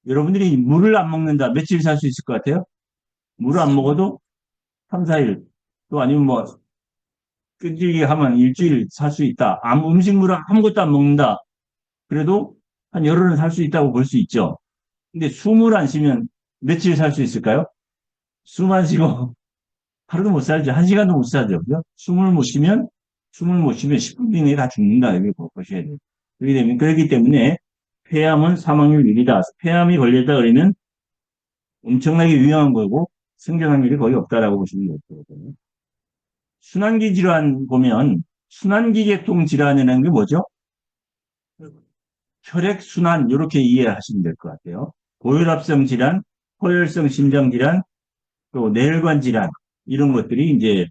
여러분들이 물을 안 먹는다. 며칠 살 수 있을 것 같아요? 물을 안 먹어도 3, 4일. 또 아니면 뭐 끈질기게 하면 일주일 살 수 있다. 음식물을 아무것도 안 먹는다. 그래도 한 열흘은 살 수 있다고 볼 수 있죠. 근데 숨을 안 쉬면 며칠 살 수 있을까요? 숨 안 쉬고 하루도 못 살죠. 한 시간도 못 살죠. 그죠? 숨을 못 쉬면 10분 이내에 다 죽는다. 이렇게 보셔야 돼요. 그렇기 때문에 폐암은 사망률 1이다. 폐암이 걸렸다 그러면 엄청나게 위험한 거고 생존 확률이 거의 없다라고 보시면 되거든요. 순환기 질환 보면 순환기계통 질환이라는 게 뭐죠? 혈액순환 이렇게 이해하시면 될 것 같아요. 고혈압성 질환, 호혈성 심장질환, 또 뇌혈관 질환 이런 것들이 이제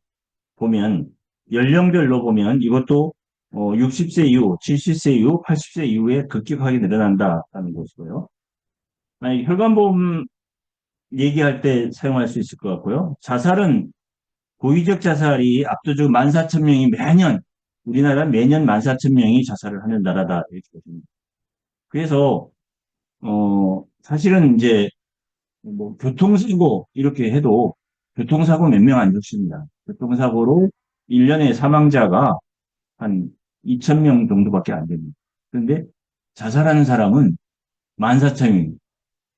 보면 연령별로 보면 이것도 60세 이후, 70세 이후, 80세 이후에 급격하게 늘어난다는 것이고요. 만약 혈관보험 얘기할 때 사용할 수 있을 것 같고요. 자살은 고의적 자살이 압도적으로 14,000명이 매년 우리나라 매년 14,000명이 자살을 하는 나라다 이렇게 보십니다. 그래서 사실은 이제 뭐 교통사고 이렇게 해도 교통사고 몇 명 안 죽습니다. 교통사고로 1년에 사망자가 한 2,000명 정도밖에 안 됩니다. 그런데 자살하는 사람은 14,000명.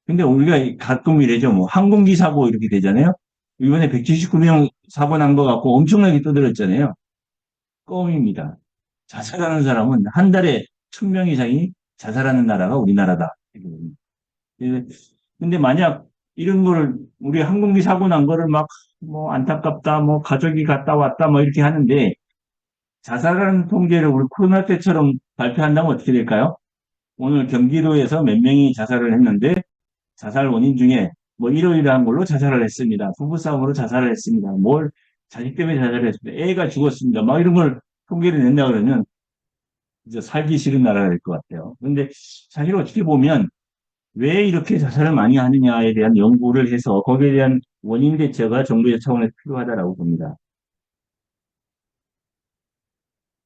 근데 우리가 가끔 이래죠. 뭐 항공기 사고 이렇게 되잖아요. 이번에 179명 사고 난 거 갖고 엄청나게 떠들었잖아요. 껌입니다. 자살하는 사람은 한 달에 1,000명 이상이 자살하는 나라가 우리나라다. 예, 근데 만약 이런 거를 우리 항공기 사고 난 거를 막 뭐 안타깝다, 뭐 가족이 갔다 왔다, 뭐 이렇게 하는데 자살하는 통계를 우리 코로나 때처럼 발표한다면 어떻게 될까요? 오늘 경기도에서 몇 명이 자살을 했는데 자살 원인 중에 뭐 이러이러한 걸로 자살을 했습니다. 부부싸움으로 자살을 했습니다. 뭘 자식 때문에 자살을 했습니다. 애가 죽었습니다. 막 이런 걸 통계를 낸다 그러면 이제 살기 싫은 나라가 될 것 같아요. 그런데 사실 어떻게 보면 왜 이렇게 자살을 많이 하느냐에 대한 연구를 해서 거기에 대한 원인 대처가 정부의 차원에서 필요하다라고 봅니다.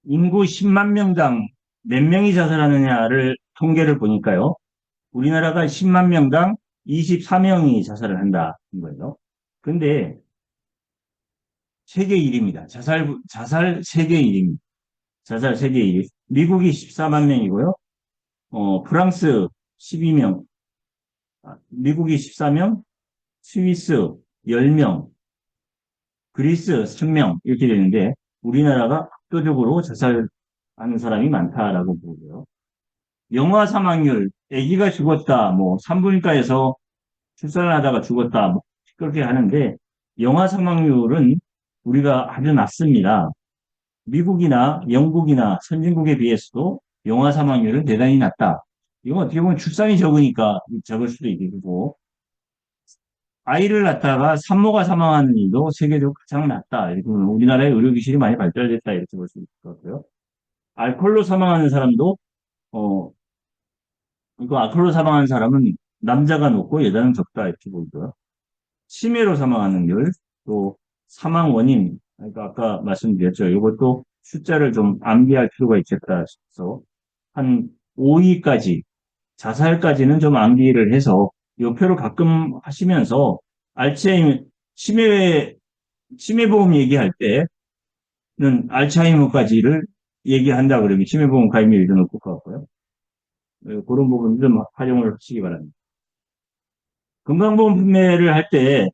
인구 10만 명당 몇 명이 자살하느냐를 통계를 보니까요. 우리나라가 10만 명당 24명이 자살을 한다는 거예요. 근데 세계 1위입니다. 자살 세계 1위입니다. 자살 세계 1위. 미국이 14만 명이고요. 프랑스 12명, 미국이 14명, 스위스 10명, 그리스 1000명 이렇게 되는데 우리나라가 압도적으로 자살하는 사람이 많다라고 보고요. 영아 사망률, 아기가 죽었다, 뭐 산부인과에서 출산을 하다가 죽었다, 뭐 그렇게 하는데 영아 사망률은 우리가 아주 낮습니다. 미국이나 영국이나 선진국에 비해서도 영아 사망률은 대단히 낮다. 이건 어떻게 보면 출산이 적으니까 적을 수도 있고 아이를 낳다가 산모가 사망하는 일도 세계적으로 가장 낮다. 이렇게 보면 우리나라의 의료기술이 많이 발달됐다. 이렇게 볼 수 있을 것 같고요. 알코올로 사망하는 사람도 어, 그 알코올로 사망하는 사람은 남자가 높고 여자는 적다. 이렇게 보이고요. 치매로 사망하는 율, 또 사망 원인, 그러니까 아까 말씀드렸죠. 이것도 숫자를 좀 암기할 필요가 있겠다 싶어서 한 5위까지, 자살까지는 좀 암기를 해서 이 표를 가끔 하시면서 알츠하이머, 치매 치매보험 얘기할 때는 알츠하이머까지를 얘기한다 그러면 치매보험 가입률이 더 높을 것 같고요. 그런 부분 좀 활용을 하시기 바랍니다. 건강보험 판매를 할 때,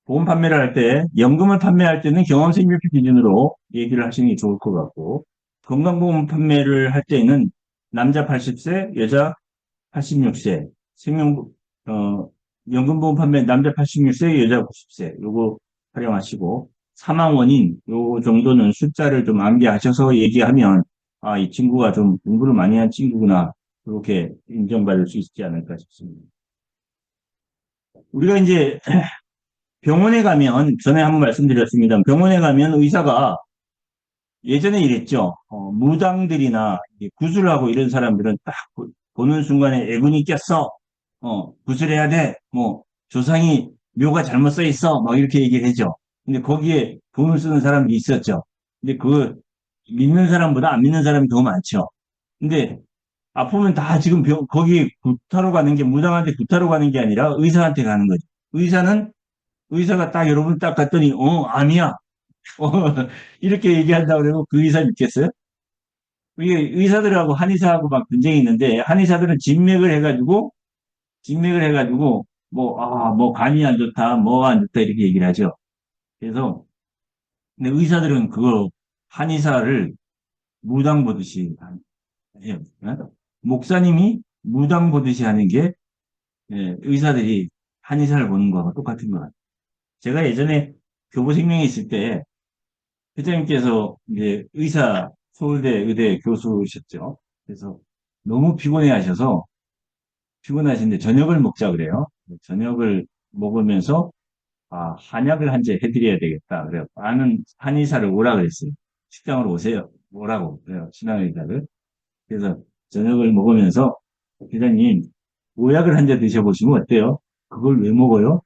보험 판매를 할 때, 연금을 판매할 때는 경험생명표 기준으로 얘기를 하시는 게 좋을 것 같고, 건강보험 판매를 할 때는 남자 80세, 여자 86세, 생명, 어, 연금보험 판매 남자 86세, 여자 90세, 요거 활용하시고, 사망 원인, 요 정도는 숫자를 좀 암기하셔서 얘기하면, 아, 이 친구가 좀 공부를 많이 한 친구구나. 그렇게 인정받을 수 있지 않을까 싶습니다. 우리가 이제 병원에 가면, 전에 한번 말씀드렸습니다. 병원에 가면 의사가 예전에 이랬죠. 무당들이나 이제 구슬하고 이런 사람들은 딱 보는 순간에 애군이 꼈어. 구슬해야 돼. 뭐, 조상이 묘가 잘못 써 있어. 막 이렇게 얘기를 해죠. 근데 거기에 돈을 쓰는 사람도 있었죠. 근데 그 믿는 사람보다 안 믿는 사람이 더 많죠. 근데 아프면 다 지금 거기 구타로 가는 게 무당한테 구타로 가는 게 아니라 의사한테 가는 거죠. 의사는 의사가 딱 여러분 딱 갔더니 암이야. 어, 이렇게 얘기한다고 그러고 그 의사 믿겠어요? 이게 의사들하고 한의사하고 막 분쟁이 있는데 한의사들은 진맥을 해가지고 뭐 간이 안 좋다, 뭐가 안 좋다 이렇게 얘기를 하죠. 그래서 근데 의사들은 그거 한의사를 무당 보듯이 해요. 목사님이 무당 보듯이 하는 게 의사들이 한의사를 보는 거하고 똑같은 것 같아요. 제가 예전에 교보생명에 있을 때 회장님께서 이제 서울대 의대 교수셨죠. 그래서 너무 피곤해 하셔서 피곤하신데 저녁을 먹자 그래요. 저녁을 먹으면서 한약을 한 잔 해드려야 되겠다. 그래요. 아는 한의사를 오라 그랬어요. 식당으로 오세요. 오라고 그래요. 신앙의사를. 그래서 저녁을 먹으면서 회장님 보약을 한 잔 드셔보시면 어때요? 그걸 왜 먹어요?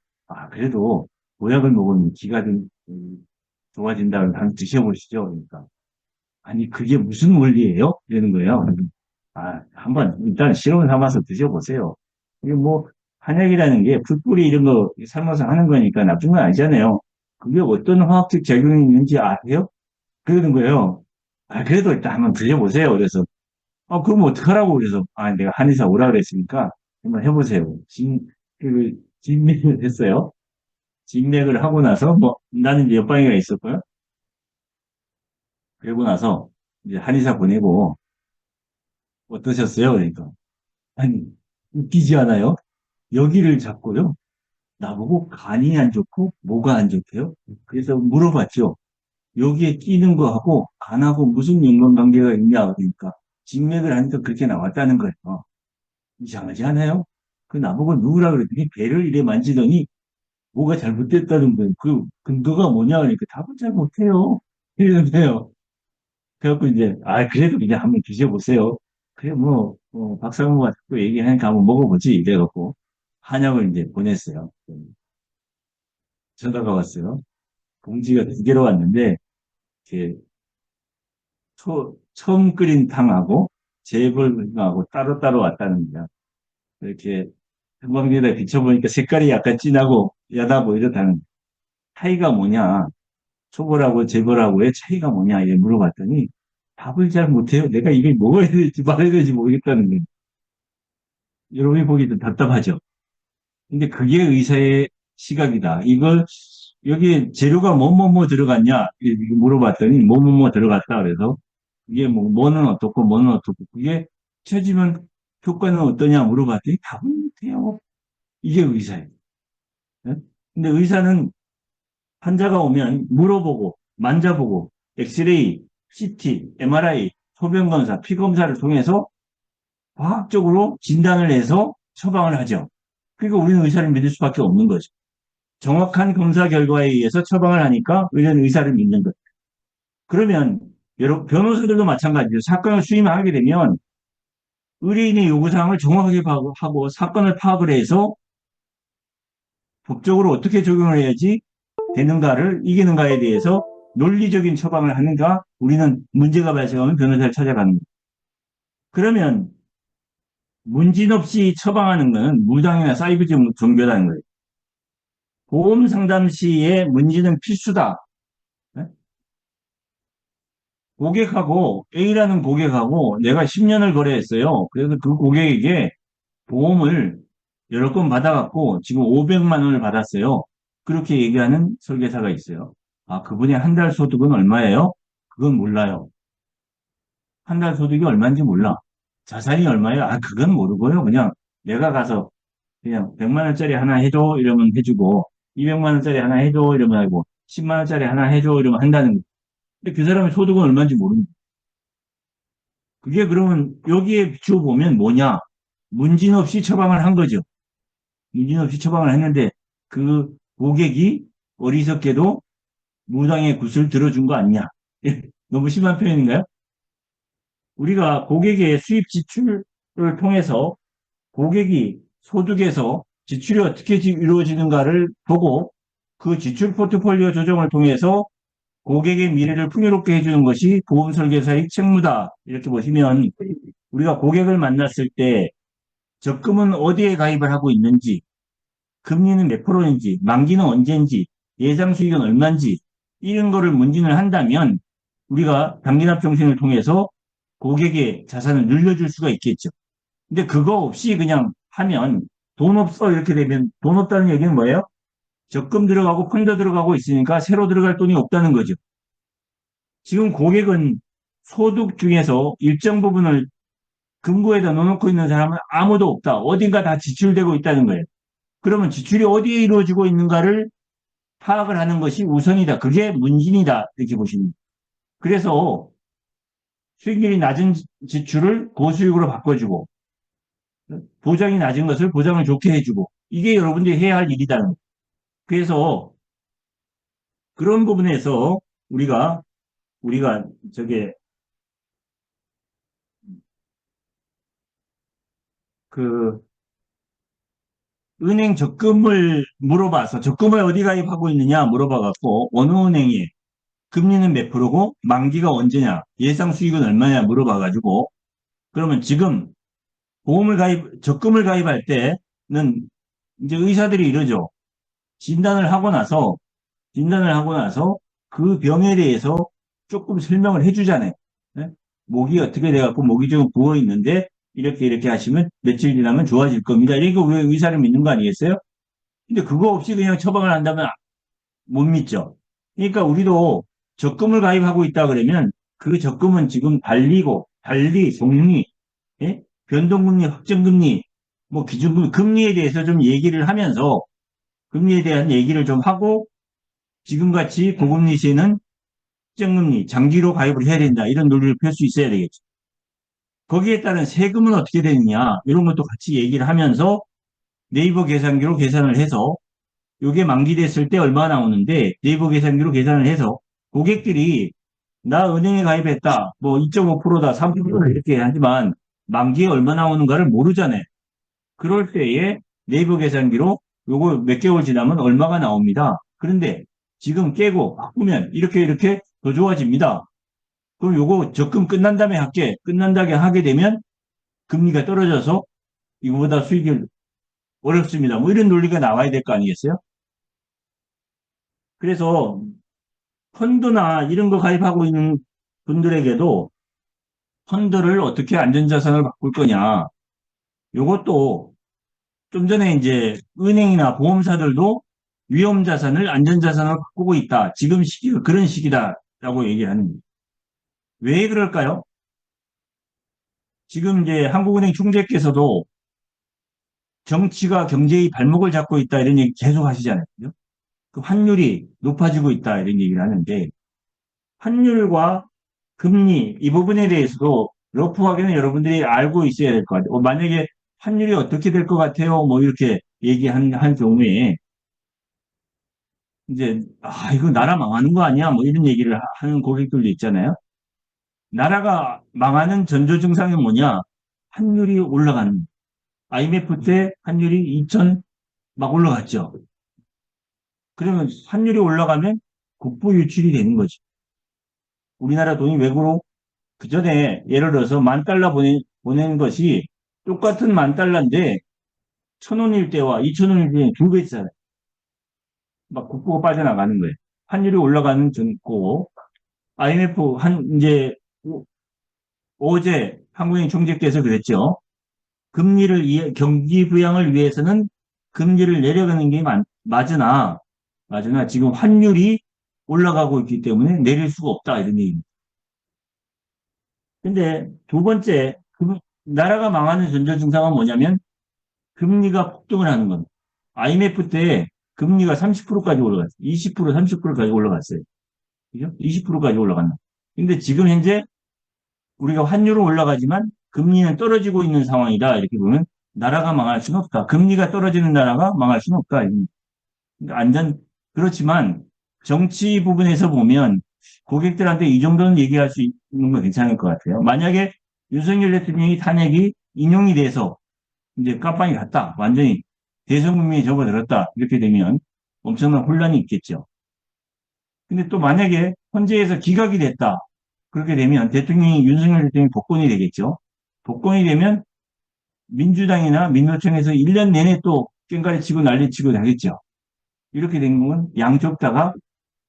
그래도 보약을 먹으면 기가 좀 좋아진다고 한번 드셔보시죠. 그러니까 아니, 그게 무슨 원리예요? 이러는 거예요. 한번 일단 실험을 삼아서 드셔보세요. 이게 뭐, 한약이라는 게 풀뿌리 이런 거 삶아서 하는 거니까 나쁜 건 아니잖아요. 그게 어떤 화학적 작용이 있는지 아세요? 그러는 거예요. 그래도 일단 한번 드셔보세요. 그래서, 그럼 어떡하라고 그래서, 내가 한의사 오라 그랬으니까 한번 해보세요. 진맥을 했어요. 진맥을 하고 나서, 뭐, 나는 이제 옆방에가 있었고요. 그러고 나서 이제 한의사 보내고, 어떠셨어요? 그러니까. 아니, 웃기지 않아요? 여기를 잡고요. 나보고 간이 안 좋고 뭐가 안 좋대요? 그래서 물어봤죠. 여기에 끼는 거하고 간하고 무슨 연관관계가 있냐? 그러니까 진맥을 하니까 그렇게 나왔다는 거예요. 이상하지 않아요? 그 나보고 누구라 그랬더니 배를 이래 만지더니 뭐가 잘못됐다는 거예요. 그 근거가 뭐냐? 그러니까 답은 잘 못해요. 이러는데요. 그래갖고 이제, 그래도 그냥 한번 드셔보세요. 그래, 뭐, 박사모가 자꾸 얘기하니까 한번 먹어보지. 이래갖고, 한약을 이제 보냈어요. 전화가 왔어요. 봉지가 2개로 왔는데, 이렇게, 처음 끓인 탕하고, 재벌하고 따로따로 왔다는 거야. 이렇게, 형광등에다 비춰보니까 색깔이 약간 진하고, 야다 보이듯하는 차이가 뭐냐. 초벌하고 재벌하고의 차이가 뭐냐. 이래 물어봤더니, 답을 잘 못해요. 내가 이게 먹어야 될지 말아야 될지 모르겠다는 거예요. 여러분이 보기 좀 답답하죠. 근데 그게 의사의 시각이다. 여기 재료가 뭐뭐뭐 들어갔냐? 이렇게 물어봤더니 뭐뭐뭐 들어갔다. 그래서 이게 뭐는 어떻고 뭐는 어떻고 그게 쳐지면 효과는 어떠냐 물어봤더니 답을 못해요. 이게 의사예요. 예? 근데 의사는 환자가 오면 물어보고 만져보고 엑스레이, CT, MRI, 소변검사, 피검사를 통해서 과학적으로 진단을 해서 처방을 하죠. 그러니까 우리는 의사를 믿을 수밖에 없는 거죠. 정확한 검사 결과에 의해서 처방을 하니까 우리는 의사를 믿는 거예요. 그러면 여러 변호사들도 마찬가지죠. 사건을 수임하게 되면 의뢰인의 요구사항을 정확하게 하고 사건을 파악을 해서 법적으로 어떻게 적용을 해야지 되는가를 이기는가에 대해서 논리적인 처방을 하는가 우리는 문제가 발생하면 변호사를 찾아가는 거예요. 그러면 문진 없이 처방하는 것은 무당이나 사이버 종교라는 거예요. 보험 상담 시에 문제는 필수다. 네? 고객하고, A라는 고객하고 내가 10년을 거래했어요. 그래서 그 고객에게 보험을 여러 건 받아갖고 지금 500만 원을 받았어요. 그렇게 얘기하는 설계사가 있어요. 아, 그분의 한 달 소득은 얼마예요? 그건 몰라요. 한 달 소득이 얼마인지 몰라. 자산이 얼마예요? 아, 그건 모르고요. 그냥 내가 가서 그냥 100만 원짜리 하나 해줘 이러면 해주고 200만 원짜리 하나 해줘 이러면 하고 10만 원짜리 하나 해줘 이러면 한다는 거예요. 근데 그 사람의 소득은 얼마인지 모르는 거예요. 그게 그러면 여기에 비추어 보면 뭐냐? 문진 없이 처방을 한 거죠. 문진 없이 처방을 했는데 그 고객이 어리석게도 무당의 굿을 들어준 거 아니냐? 너무 심한 표현인가요? 우리가 고객의 수입 지출을 통해서 고객이 소득에서 지출이 어떻게 이루어지는가를 보고 그 지출 포트폴리오 조정을 통해서 고객의 미래를 풍요롭게 해주는 것이 보험설계사의 책무다. 이렇게 보시면 우리가 고객을 만났을 때 적금은 어디에 가입을 하고 있는지, 금리는 몇 프로인지, 만기는 언제인지, 예상 수익은 얼마인지 이런 거를 문진을 한다면 우리가 단기납정신을 통해서 고객의 자산을 늘려줄 수가 있겠죠. 근데 그거 없이 그냥 하면 돈 없어 이렇게 되면 돈 없다는 얘기는 뭐예요? 적금 들어가고 펀드 들어가고 있으니까 새로 들어갈 돈이 없다는 거죠. 지금 고객은 소득 중에서 일정 부분을 금고에다 넣어놓고 있는 사람은 아무도 없다. 어딘가 다 지출되고 있다는 거예요. 그러면 지출이 어디에 이루어지고 있는가를 파악을 하는 것이 우선이다. 그게 문진이다. 이렇게 보시면. 그래서 수익률이 낮은 지출을 고수익으로 바꿔주고 보장이 낮은 것을 보장을 좋게 해주고 이게 여러분들이 해야 할 일이다는 거예요. 그래서 그런 부분에서 우리가 저게 그 은행 적금을 물어봐서 적금을 어디 가입하고 있느냐 물어봐갖고 어느 은행에 금리는 몇 프로고 만기가 언제냐 예상 수익은 얼마냐 물어봐가지고 그러면 지금 적금을 가입할 때는 이제 의사들이 이러죠. 진단을 하고 나서 그 병에 대해서 조금 설명을 해주잖아요. 네? 목이 어떻게 돼갖고 목이 좀 부어 있는데 이렇게 이렇게 하시면 며칠 지나면 좋아질 겁니다. 이거 왜 의사를 믿는 거 아니겠어요? 근데 그거 없이 그냥 처방을 한다면 못 믿죠. 그러니까 우리도 적금을 가입하고 있다 그러면 그 적금은 지금 달리, 종리, 예? 변동금리, 확정금리, 뭐 기준금리, 금리에 대해서 좀 얘기를 하면서 금리에 대한 얘기를 좀 하고 지금같이 고금리 시에는 확정금리, 장기로 가입을 해야 된다. 이런 논리를 펼 수 있어야 되겠죠. 거기에 따른 세금은 어떻게 되느냐 이런 것도 같이 얘기를 하면서 네이버 계산기로 계산을 해서 이게 만기됐을 때 얼마 나오는데 네이버 계산기로 계산을 해서 고객들이 나 은행에 가입했다. 뭐 2.5%다, 3%다 이렇게 하지만 만기에 얼마 나오는가를 모르잖아요. 그럴 때에 네이버 계산기로 요거 몇 개월 지나면 얼마가 나옵니다. 그런데 지금 깨고 바꾸면 이렇게 더 좋아집니다. 그럼 요거 적금 끝난 다음에 할게. 끝난다게 하게 되면 금리가 떨어져서 이거보다 수익이 어렵습니다. 뭐 이런 논리가 나와야 될 거 아니겠어요? 그래서 펀드나 이런 거 가입하고 있는 분들에게도 펀드를 어떻게 안전자산을 바꿀 거냐. 요것도 좀 전에 이제 은행이나 보험사들도 위험자산을 안전자산으로 바꾸고 있다. 지금 시기가 그런 시기다라고 얘기하는 거예요. 왜 그럴까요? 지금 이제 한국은행 총재께서도 정치가 경제의 발목을 잡고 있다 이런 얘기 계속 하시잖아요. 그죠? 그 환율이 높아지고 있다 이런 얘기를 하는데 환율과 금리 이 부분에 대해서도 러프하게는 여러분들이 알고 있어야 될 것 같아요. 만약에 환율이 어떻게 될 것 같아요? 뭐 이렇게 얘기한 경우에 이제 이거 나라 망하는 거 아니야? 뭐 이런 얘기를 하는 고객들도 있잖아요. 나라가 망하는 전조 증상이 뭐냐? 환율이 올라가는. IMF 때 환율이 2000 막 올라갔죠. 그러면 환율이 올라가면 국부 유출이 되는 거죠. 우리나라 돈이 외국으로 그 전에 예를 들어서 10,000달러 보낸 것이 똑같은 10,000달러인데 1,000원일 때와 2,000원일 때는 두 배 있잖아요. 막 국고가 빠져나가는 거예요. 환율이 올라가는 거고, IMF 이제 어제 한국인 총재께서 그랬죠. 경기 부양을 위해서는 금리를 내려가는 게 맞으나 지금 환율이 올라가고 있기 때문에 내릴 수가 없다 이런 얘기입니다. 근데 두 번째, 나라가 망하는 전조 증상은 뭐냐면 금리가 폭등을 하는 겁니다. IMF 때 금리가 30%까지 올라갔어요. 20%, 30%까지 올라갔어요. 그죠? 20%까지 올라갔나. 근데 지금 현재 우리가 환율은 올라가지만 금리는 떨어지고 있는 상황이다. 이렇게 보면 나라가 망할 수는 없다. 금리가 떨어지는 나라가 망할 수는 없다. 그러니까 그렇지만 정치 부분에서 보면 고객들한테 이 정도는 얘기할 수 있는 건 괜찮을 것 같아요. 만약에 윤석열 대통령이 탄핵이 인용이 돼서 이제 깜빵이 갔다. 완전히 대선 국민이 접어들었다. 이렇게 되면 엄청난 혼란이 있겠죠. 근데 또 만약에 헌재에서 기각이 됐다. 그렇게 되면 윤석열 대통령이 복권이 되겠죠. 복권이 되면 민주당이나 민노총에서 1년 내내 또 깽가리 치고 난리 치고 하겠죠. 이렇게 된 건 양쪽 다가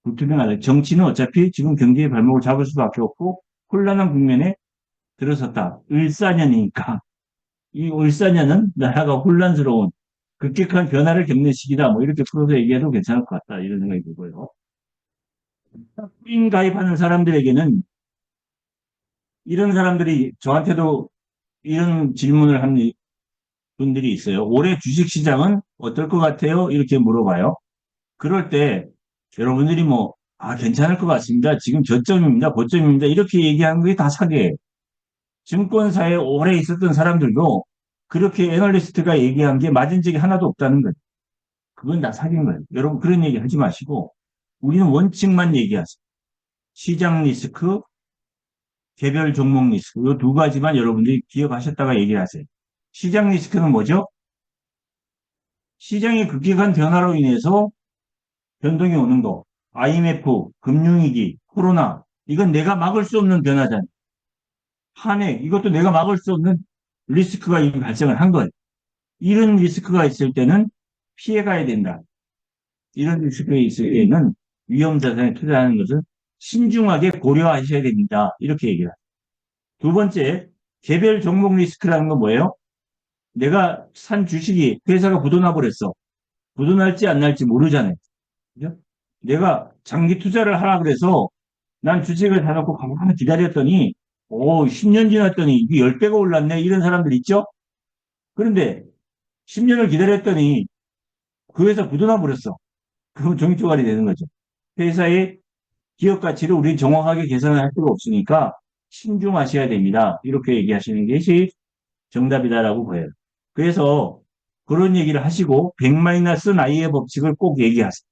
불투명하다. 정치는 어차피 지금 경제의 발목을 잡을 수밖에 없고 혼란한 국면에 들어섰다. 을사년이니까 이 을사년은 나라가 혼란스러운 급격한 변화를 겪는 시기다. 뭐 이렇게 풀어서 얘기해도 괜찮을 것 같다. 이런 생각이 들고요. 코인 가입하는 사람들에게는 이런 사람들이 저한테도 이런 질문을 하는 분들이 있어요. 올해 주식시장은 어떨 것 같아요? 이렇게 물어봐요. 그럴 때 여러분들이 괜찮을 것 같습니다. 지금 저점입니다. 고점입니다. 이렇게 얘기하는 게 다 사기예요. 증권사에 오래 있었던 사람들도 그렇게 애널리스트가 얘기한 게 맞은 적이 하나도 없다는 거예요. 그건 다 사기인 거예요. 여러분 그런 얘기 하지 마시고 우리는 원칙만 얘기하세요. 시장 리스크, 개별 종목 리스크 이 두 가지만 여러분들이 기억하셨다가 얘기를 하세요. 시장 리스크는 뭐죠? 시장의 급격한 변화로 인해서 변동이 오는 거. IMF, 금융위기, 코로나 이건 내가 막을 수 없는 변화잖아요. 탄핵 이것도 내가 막을 수 없는 리스크가 이미 발생을 한 거예요. 이런 리스크가 있을 때는 피해가야 된다. 이런 리스크가 있을 때는 위험 자산에 투자하는 것을 신중하게 고려하셔야 됩니다. 이렇게 얘기를 합니다. 두 번째, 개별 종목 리스크라는 건 뭐예요? 내가 산 주식이 회사가 부도나 버렸어. 부도날지 안 날지 모르잖아요. 그죠? 내가 장기 투자를 하라 그래서 난 주식을 사놓고 가만히 기다렸더니 10년 지났더니 이게 10배가 올랐네. 이런 사람들 있죠? 그런데 10년을 기다렸더니 그 회사 부도나 버렸어. 그럼 종이조각이 되는 거죠. 회사의 기업 가치를 우리 정확하게 계산을 할 수가 없으니까 신중하셔야 됩니다. 이렇게 얘기하시는 것이 정답이다라고 보여요. 그래서 그런 얘기를 하시고 100-나이의 법칙을 꼭 얘기하세요.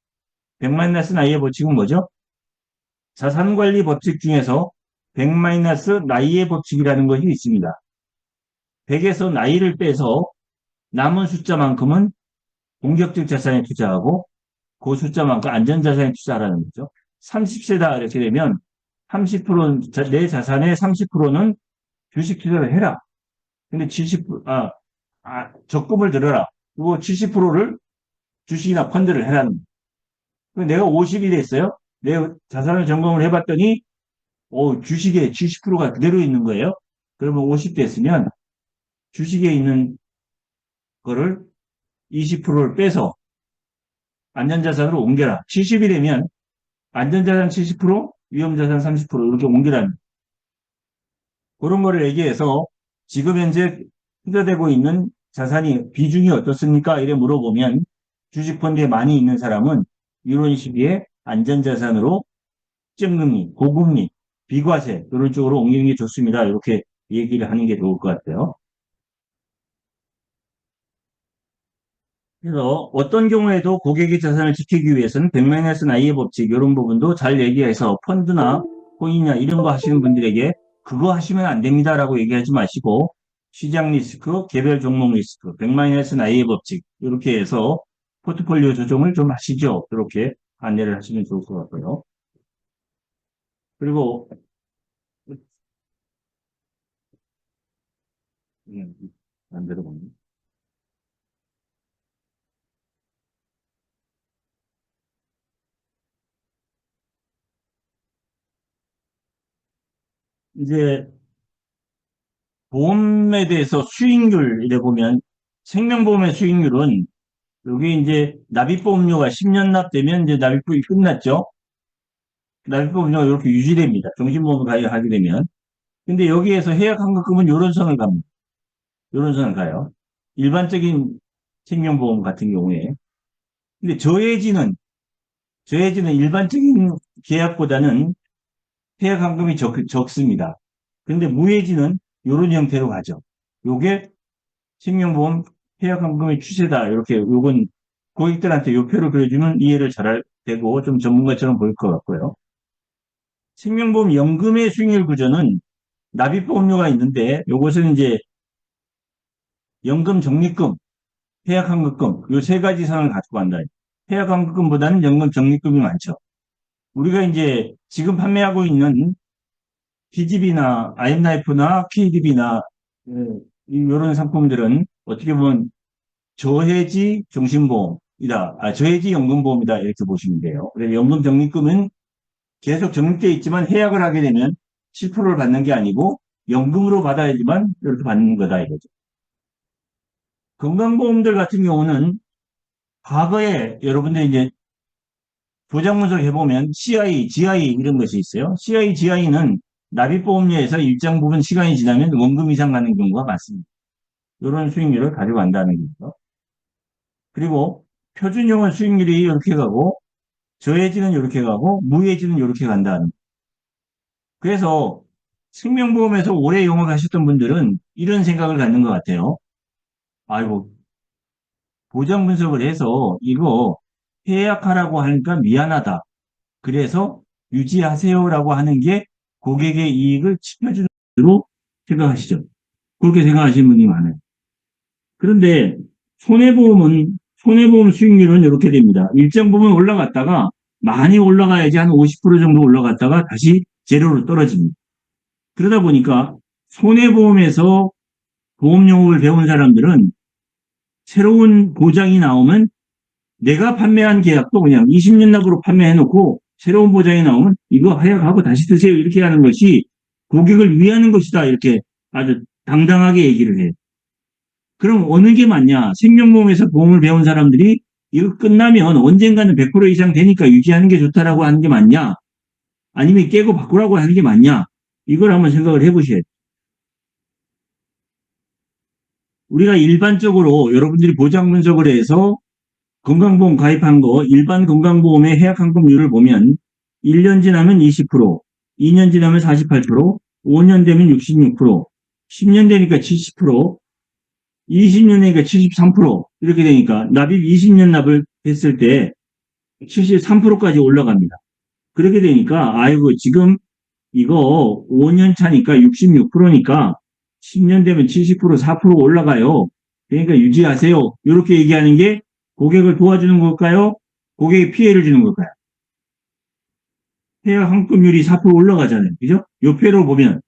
100-나이의 법칙은 뭐죠? 자산관리 법칙 중에서 100-나이의 법칙이라는 것이 있습니다. 100에서 나이를 빼서 남은 숫자만큼은 공격적 자산에 투자하고 그 숫자만큼 안전자산에 투자하라는 거죠. 30세다 이렇게 되면 30%, 내 자산의 30%는 주식 투자를 해라. 근데 적금을 들어라. 그리고 70%를 주식이나 펀드를 해라는 거예요. 내가 50이 됐어요. 내 자산을 점검을 해봤더니, 주식에 70%가 그대로 있는 거예요. 그러면 50 됐으면 주식에 있는 거를 20%를 빼서 안전자산으로 옮겨라. 70이 되면 안전자산 70%, 위험자산 30% 이렇게 옮기라는 그런 거를 얘기해서 지금 현재 투자되고 있는 자산이 비중이 어떻습니까? 이래 물어보면 주식펀드에 많이 있는 사람은 이런 시기에 안전자산으로 적금리, 고금리, 비과세 이런 쪽으로 옮기는 게 좋습니다. 이렇게 얘기를 하는 게 좋을 것 같아요. 그래서 어떤 경우에도 고객의 자산을 지키기 위해서는 100-나이의 법칙 이런 부분도 잘 얘기해서 펀드나 코인이나 이런 거 하시는 분들에게 그거 하시면 안 됩니다라고 얘기하지 마시고 시장 리스크, 개별 종목 리스크, 100-나이의 법칙 이렇게 해서 포트폴리오 조정을 좀 하시죠. 이렇게 안내를 하시면 좋을 것 같고요. 그리고 안 들어보네. 이제 보험에 대해서 수익률 이래 보면 생명보험의 수익률은 여기 이제 납입보험료가 10년 납되면 이제 납입보험이 끝났죠. 납입보험료가 이렇게 유지됩니다. 종신보험을 가입하게 되면. 근데 여기에서 해약환급금은 요런 선을 갑니다. 요런 선을 가요. 일반적인 생명보험 같은 경우에. 근데 저해지는 일반적인 계약보다는 해약환급이 적습니다. 그런데 무해지는 요런 형태로 가죠. 요게 생명보험 해약환급의 추세다. 이렇게 요건 고객들한테 요 표를 그려주면 이해를 잘할 되고 좀 전문가처럼 보일 것 같고요. 생명보험 연금의 수익률 구조는 납입보험료가 있는데 요것은 이제 연금 적립금, 해약환급금 요 세 가지 선을 가지고 간다. 해약환급금보다는 연금 적립금이 많죠. 우리가 이제 지금 판매하고 있는 PGB나 IM라이프나 KDB나 이런 상품들은 어떻게 보면 저해지 종신보험이다. 저해지 연금보험이다. 이렇게 보시면 돼요. 그래서 연금 적립금은 계속 적립되어 있지만 해약을 하게 되면 7%를 받는 게 아니고 연금으로 받아야지만 이렇게 받는 거다 이거죠. 건강보험들 같은 경우는 과거에 여러분들 이제 보장 분석 해보면 CI, GI 이런 것이 있어요. CI, GI는 납입보험료에서 일정 부분 시간이 지나면 원금 이상 가는 경우가 많습니다. 이런 수익률을 가져간다는 거죠. 그리고 표준용은 수익률이 이렇게 가고 저해지는 이렇게 가고 무해지는 이렇게 간다는. 그래서 생명보험에서 오래 영업하셨던 분들은 이런 생각을 갖는 것 같아요. 아이고 보장 분석을 해서 이거 해약하라고 하니까 미안하다. 그래서 유지하세요라고 하는 게 고객의 이익을 지켜주는 으로 생각하시죠. 그렇게 생각하시는 분이 많아요. 그런데 손해보험 수익률은 이렇게 됩니다. 일정 부분 올라갔다가 많이 올라가야지 한 50% 정도 올라갔다가 다시 제로로 떨어집니다. 그러다 보니까 손해보험에서 보험용업을 배운 사람들은 새로운 보장이 나오면 내가 판매한 계약도 그냥 20년 납으로 판매해놓고 새로운 보장이 나오면 이거 하약하고 다시 드세요 이렇게 하는 것이 고객을 위하는 것이다 이렇게 아주 당당하게 얘기를 해요. 그럼 어느 게 맞냐? 생명보험에서 보험을 배운 사람들이 이거 끝나면 언젠가는 100% 이상 되니까 유지하는 게 좋다라고 하는 게 맞냐? 아니면 깨고 바꾸라고 하는 게 맞냐? 이걸 한번 생각을 해보셔야 돼요. 우리가 일반적으로 여러분들이 보장 분석을 해서 건강보험 가입한 거 일반 건강보험의 해약환급률을 보면 1년 지나면 20%, 2년 지나면 48%, 5년 되면 66%, 10년 되니까 70%, 20년 되니까 73% 이렇게 되니까 납입 20년 납을 했을 때 73%까지 올라갑니다. 그렇게 되니까 아이고 지금 이거 5년 차니까 66%니까 10년 되면 70%, 4% 올라가요. 그러니까 유지하세요. 이렇게 얘기하는 게 고객을 도와주는 걸까요? 고객에 피해를 주는 걸까요? 해약 환급률이 4% 올라가잖아요. 그죠? 요 표로 보면.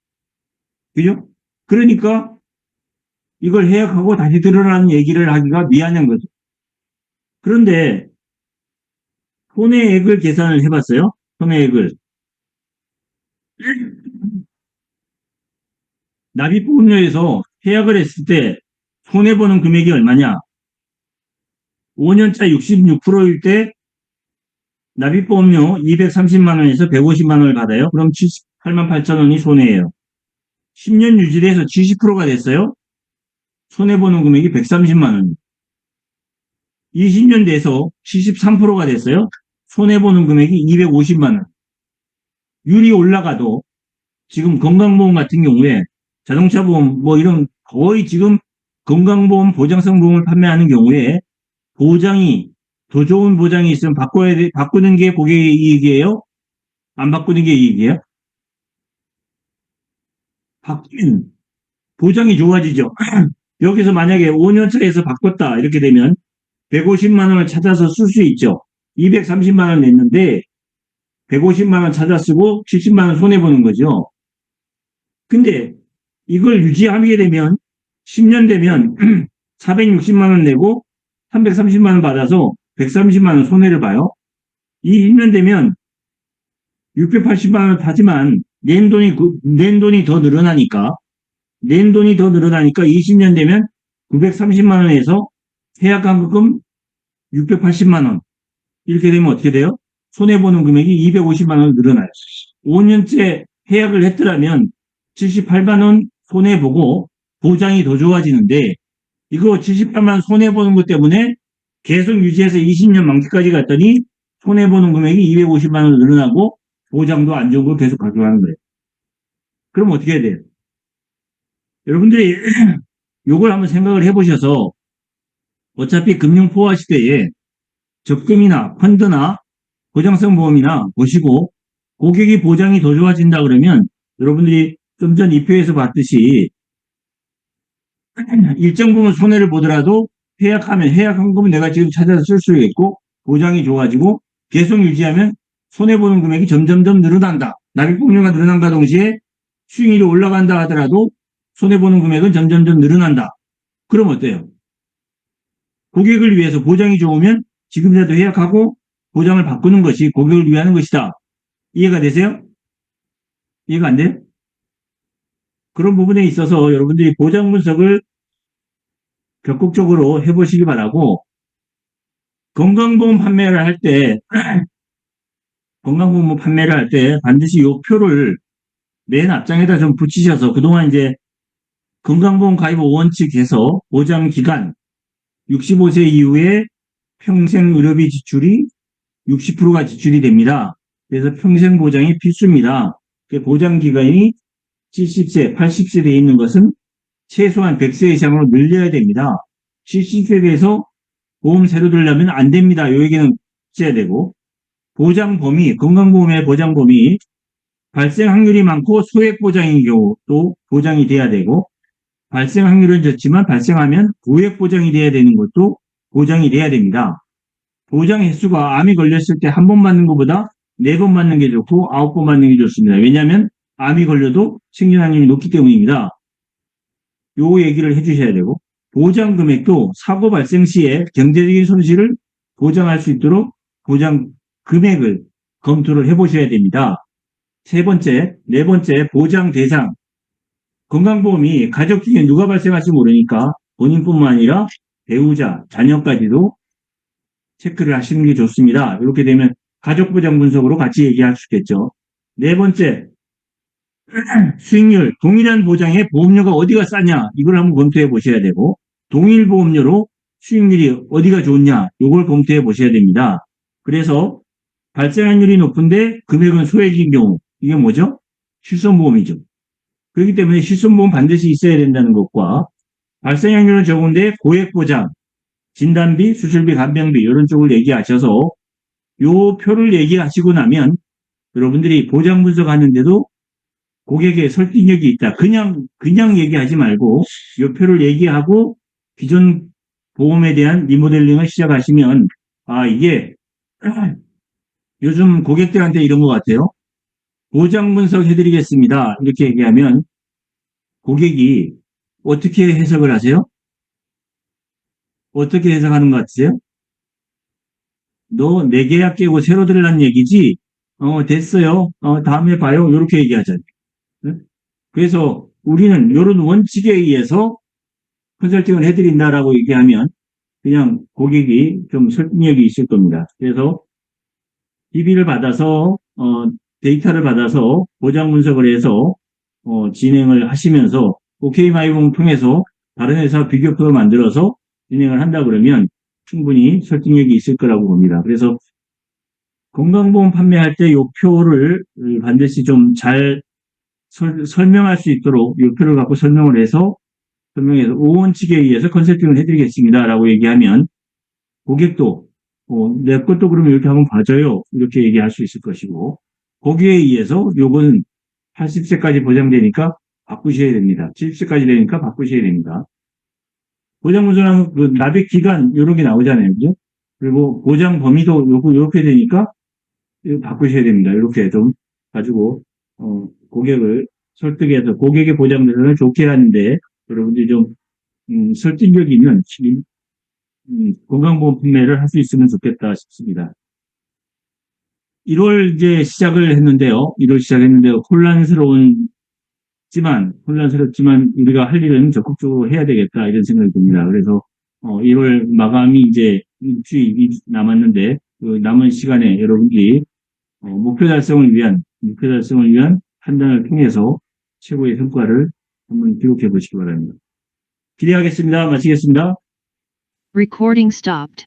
그죠? 그러니까 이걸 해약하고 다시 들으라는 얘기를 하기가 미안한 거죠. 그런데 손해액을 계산을 해봤어요. 손해액을. 납입보험료에서 해약을 했을 때 손해보는 금액이 얼마냐? 5년차 66%일 때 납입보험료 230만 원에서 150만 원을 받아요. 그럼 78만 8천 원이 손해예요. 10년 유지돼서 70%가 됐어요. 손해보는 금액이 130만 원. 20년 돼서 73%가 됐어요. 손해보는 금액이 250만 원. 율이 올라가도 지금 건강보험 같은 경우에 자동차보험 뭐 이런 거의 지금 건강보험 보장성 보험을 판매하는 경우에 보장이 더 좋은 보장이 있으면 바꾸는 게 고객의 이익이에요? 안 바꾸는 게 이익이에요? 바뀌면 보장이 좋아지죠. 여기서 만약에 5년 차에서 바꿨다 이렇게 되면 150만 원을 찾아서 쓸 수 있죠. 230만 원 냈는데 150만 원 찾아 쓰고 70만 원 손해보는 거죠. 근데 이걸 유지하게 되면 10년 되면 460만 원 내고 330만 원 받아서 130만 원 손해를 봐요. 이 1년 되면 680만 원 타지만 낸 돈이 더 늘어나니까, 20년 되면 930만 원에서 해약환급금 680만 원. 이렇게 되면 어떻게 돼요? 손해보는 금액이 250만 원 늘어나요. 5년째 해약을 했더라면 78만 원 손해보고 보장이 더 좋아지는데, 이거 78만 원 손해보는 것 때문에 계속 유지해서 20년 만기까지 갔더니 손해보는 금액이 250만 원 늘어나고 보장도 안 좋은 걸 계속 가져가는 거예요. 그럼 어떻게 해야 돼요? 여러분들이 요걸 한번 생각을 해보셔서, 어차피 금융 포화 시대에 적금이나 펀드나 보장성 보험이나 보시고 고객이 보장이 더 좋아진다 그러면, 여러분들이 좀 전 이 표에서 봤듯이 일정 부분 손해를 보더라도 해약환급은 내가 지금 찾아서 쓸 수 있고 보장이 좋아지고 계속 유지하면 손해보는 금액이 점점점 늘어난다. 납입금류가 늘어난다 동시에 수익률이 올라간다 하더라도 손해보는 금액은 점점점 늘어난다. 그럼 어때요? 고객을 위해서 보장이 좋으면 지금이라도 해약하고 보장을 바꾸는 것이 고객을 위하는 것이다. 이해가 되세요? 이해가 안 돼요? 그런 부분에 있어서 여러분들이 보장 분석을 적극적으로 해보시기 바라고, 건강보험 판매를 할 때, 건강보험 판매를 할 때 반드시 요 표를 맨 앞장에다 좀 붙이셔서, 그동안 이제 건강보험 가입 원칙에서 보장 기간 65세 이후에 평생 의료비 지출이 60%가 지출이 됩니다. 그래서 평생 보장이 필수입니다. 보장 기간이 70세, 80세 되어 있는 것은 최소한 100세 이상으로 늘려야 됩니다. 70세 돼서 보험 새로 들려면 안 됩니다. 요 얘기는 해야 되고, 보장 범위, 건강보험의 보장 범위, 발생 확률이 많고 소액 보장인 경우도 보장이 돼야 되고, 발생 확률은 적지만 발생하면 고액 보장이 돼야 되는 것도 보장이 돼야 됩니다. 보장 횟수가 암이 걸렸을 때 한 번 맞는 것보다 4번 맞는 게 좋고 9번 맞는 게 좋습니다. 왜냐하면 암이 걸려도 생존 확률이 높기 때문입니다. 요 얘기를 해주셔야 되고, 보장 금액도 사고 발생 시에 경제적인 손실을 보장할 수 있도록 보장 금액을 검토를 해보셔야 됩니다. 네 번째, 보장 대상. 건강보험이 가족 중에 누가 발생할지 모르니까 본인뿐만 아니라 배우자, 자녀까지도 체크를 하시는 게 좋습니다. 이렇게 되면 가족 보장 분석으로 같이 얘기할 수 있겠죠. 네 번째, 수익률, 동일한 보장에 보험료가 어디가 싸냐, 이걸 한번 검토해 보셔야 되고, 동일 보험료로 수익률이 어디가 좋냐, 이걸 검토해 보셔야 됩니다. 그래서 발생확률이 높은데 금액은 소액인 경우, 이게 뭐죠? 실손보험이죠. 그렇기 때문에 실손보험 반드시 있어야 된다는 것과, 발생확률은 적은데 고액보장, 진단비, 수술비, 간병비 이런 쪽을 얘기하셔서 요 표를 얘기하시고 나면 여러분들이 보장 분석하는데도 고객의 설득력이 있다. 그냥 얘기하지 말고 요 표를 얘기하고 기존 보험에 대한 리모델링을 시작하시면, 아, 이게 요즘 고객들한테 이런 것 같아요. 보장 분석 해드리겠습니다. 이렇게 얘기하면 고객이 어떻게 해석을 하세요? 어떻게 해석하는 것 같으세요? 너 내 계약 깨고 새로 들으란 얘기지? 됐어요. 다음에 봐요. 이렇게 얘기하잖아요. 네? 그래서 우리는 이런 원칙에 의해서 컨설팅을 해드린다라고 얘기하면 그냥 고객이 좀 설득력이 있을 겁니다. 그래서 DB를 받아서 데이터를 받아서 보장 분석을 해서 진행을 하시면서 OK마이봉 통해서 다른 회사 비교표를 만들어서 진행을 한다 그러면 충분히 설득력이 있을 거라고 봅니다. 그래서 건강보험 판매할 때 이 표를 반드시 좀 잘 설명할 수 있도록 이 표를 갖고 설명해서 5원칙에 의해서 컨설팅을 해드리겠습니다라고 얘기하면 고객도 내 것도 그러면 이렇게 한번 봐줘요. 이렇게 얘기할 수 있을 것이고, 거기에 의해서 요거는 80세까지 보장되니까 바꾸셔야 됩니다. 70세까지 되니까 바꾸셔야 됩니다. 보장보증하면 그 납입 기간 이런 게 나오잖아요. 그죠? 그리고 보장 범위도 요렇게 되니까 이거 바꾸셔야 됩니다. 이렇게 좀 가지고 고객을 설득해서 고객의 보장 대상을 좋게 하는데 여러분들이 좀 설득력 있는 건강보험 판매를 할 수 있으면 좋겠다 싶습니다. 1월 이제 시작을 했는데요. 1월 시작했는데요. 혼란스럽지만 우리가 할 일은 적극적으로 해야 되겠다 이런 생각이 듭니다. 그래서 1월 마감이 이제 일주일 남았는데 그 남은 시간에 여러분들이 목표 달성을 위한 판단을 통해서 최고의 성과를 한번 기록해 보시기 바랍니다. 기대하겠습니다. 마치겠습니다. Recording stopped.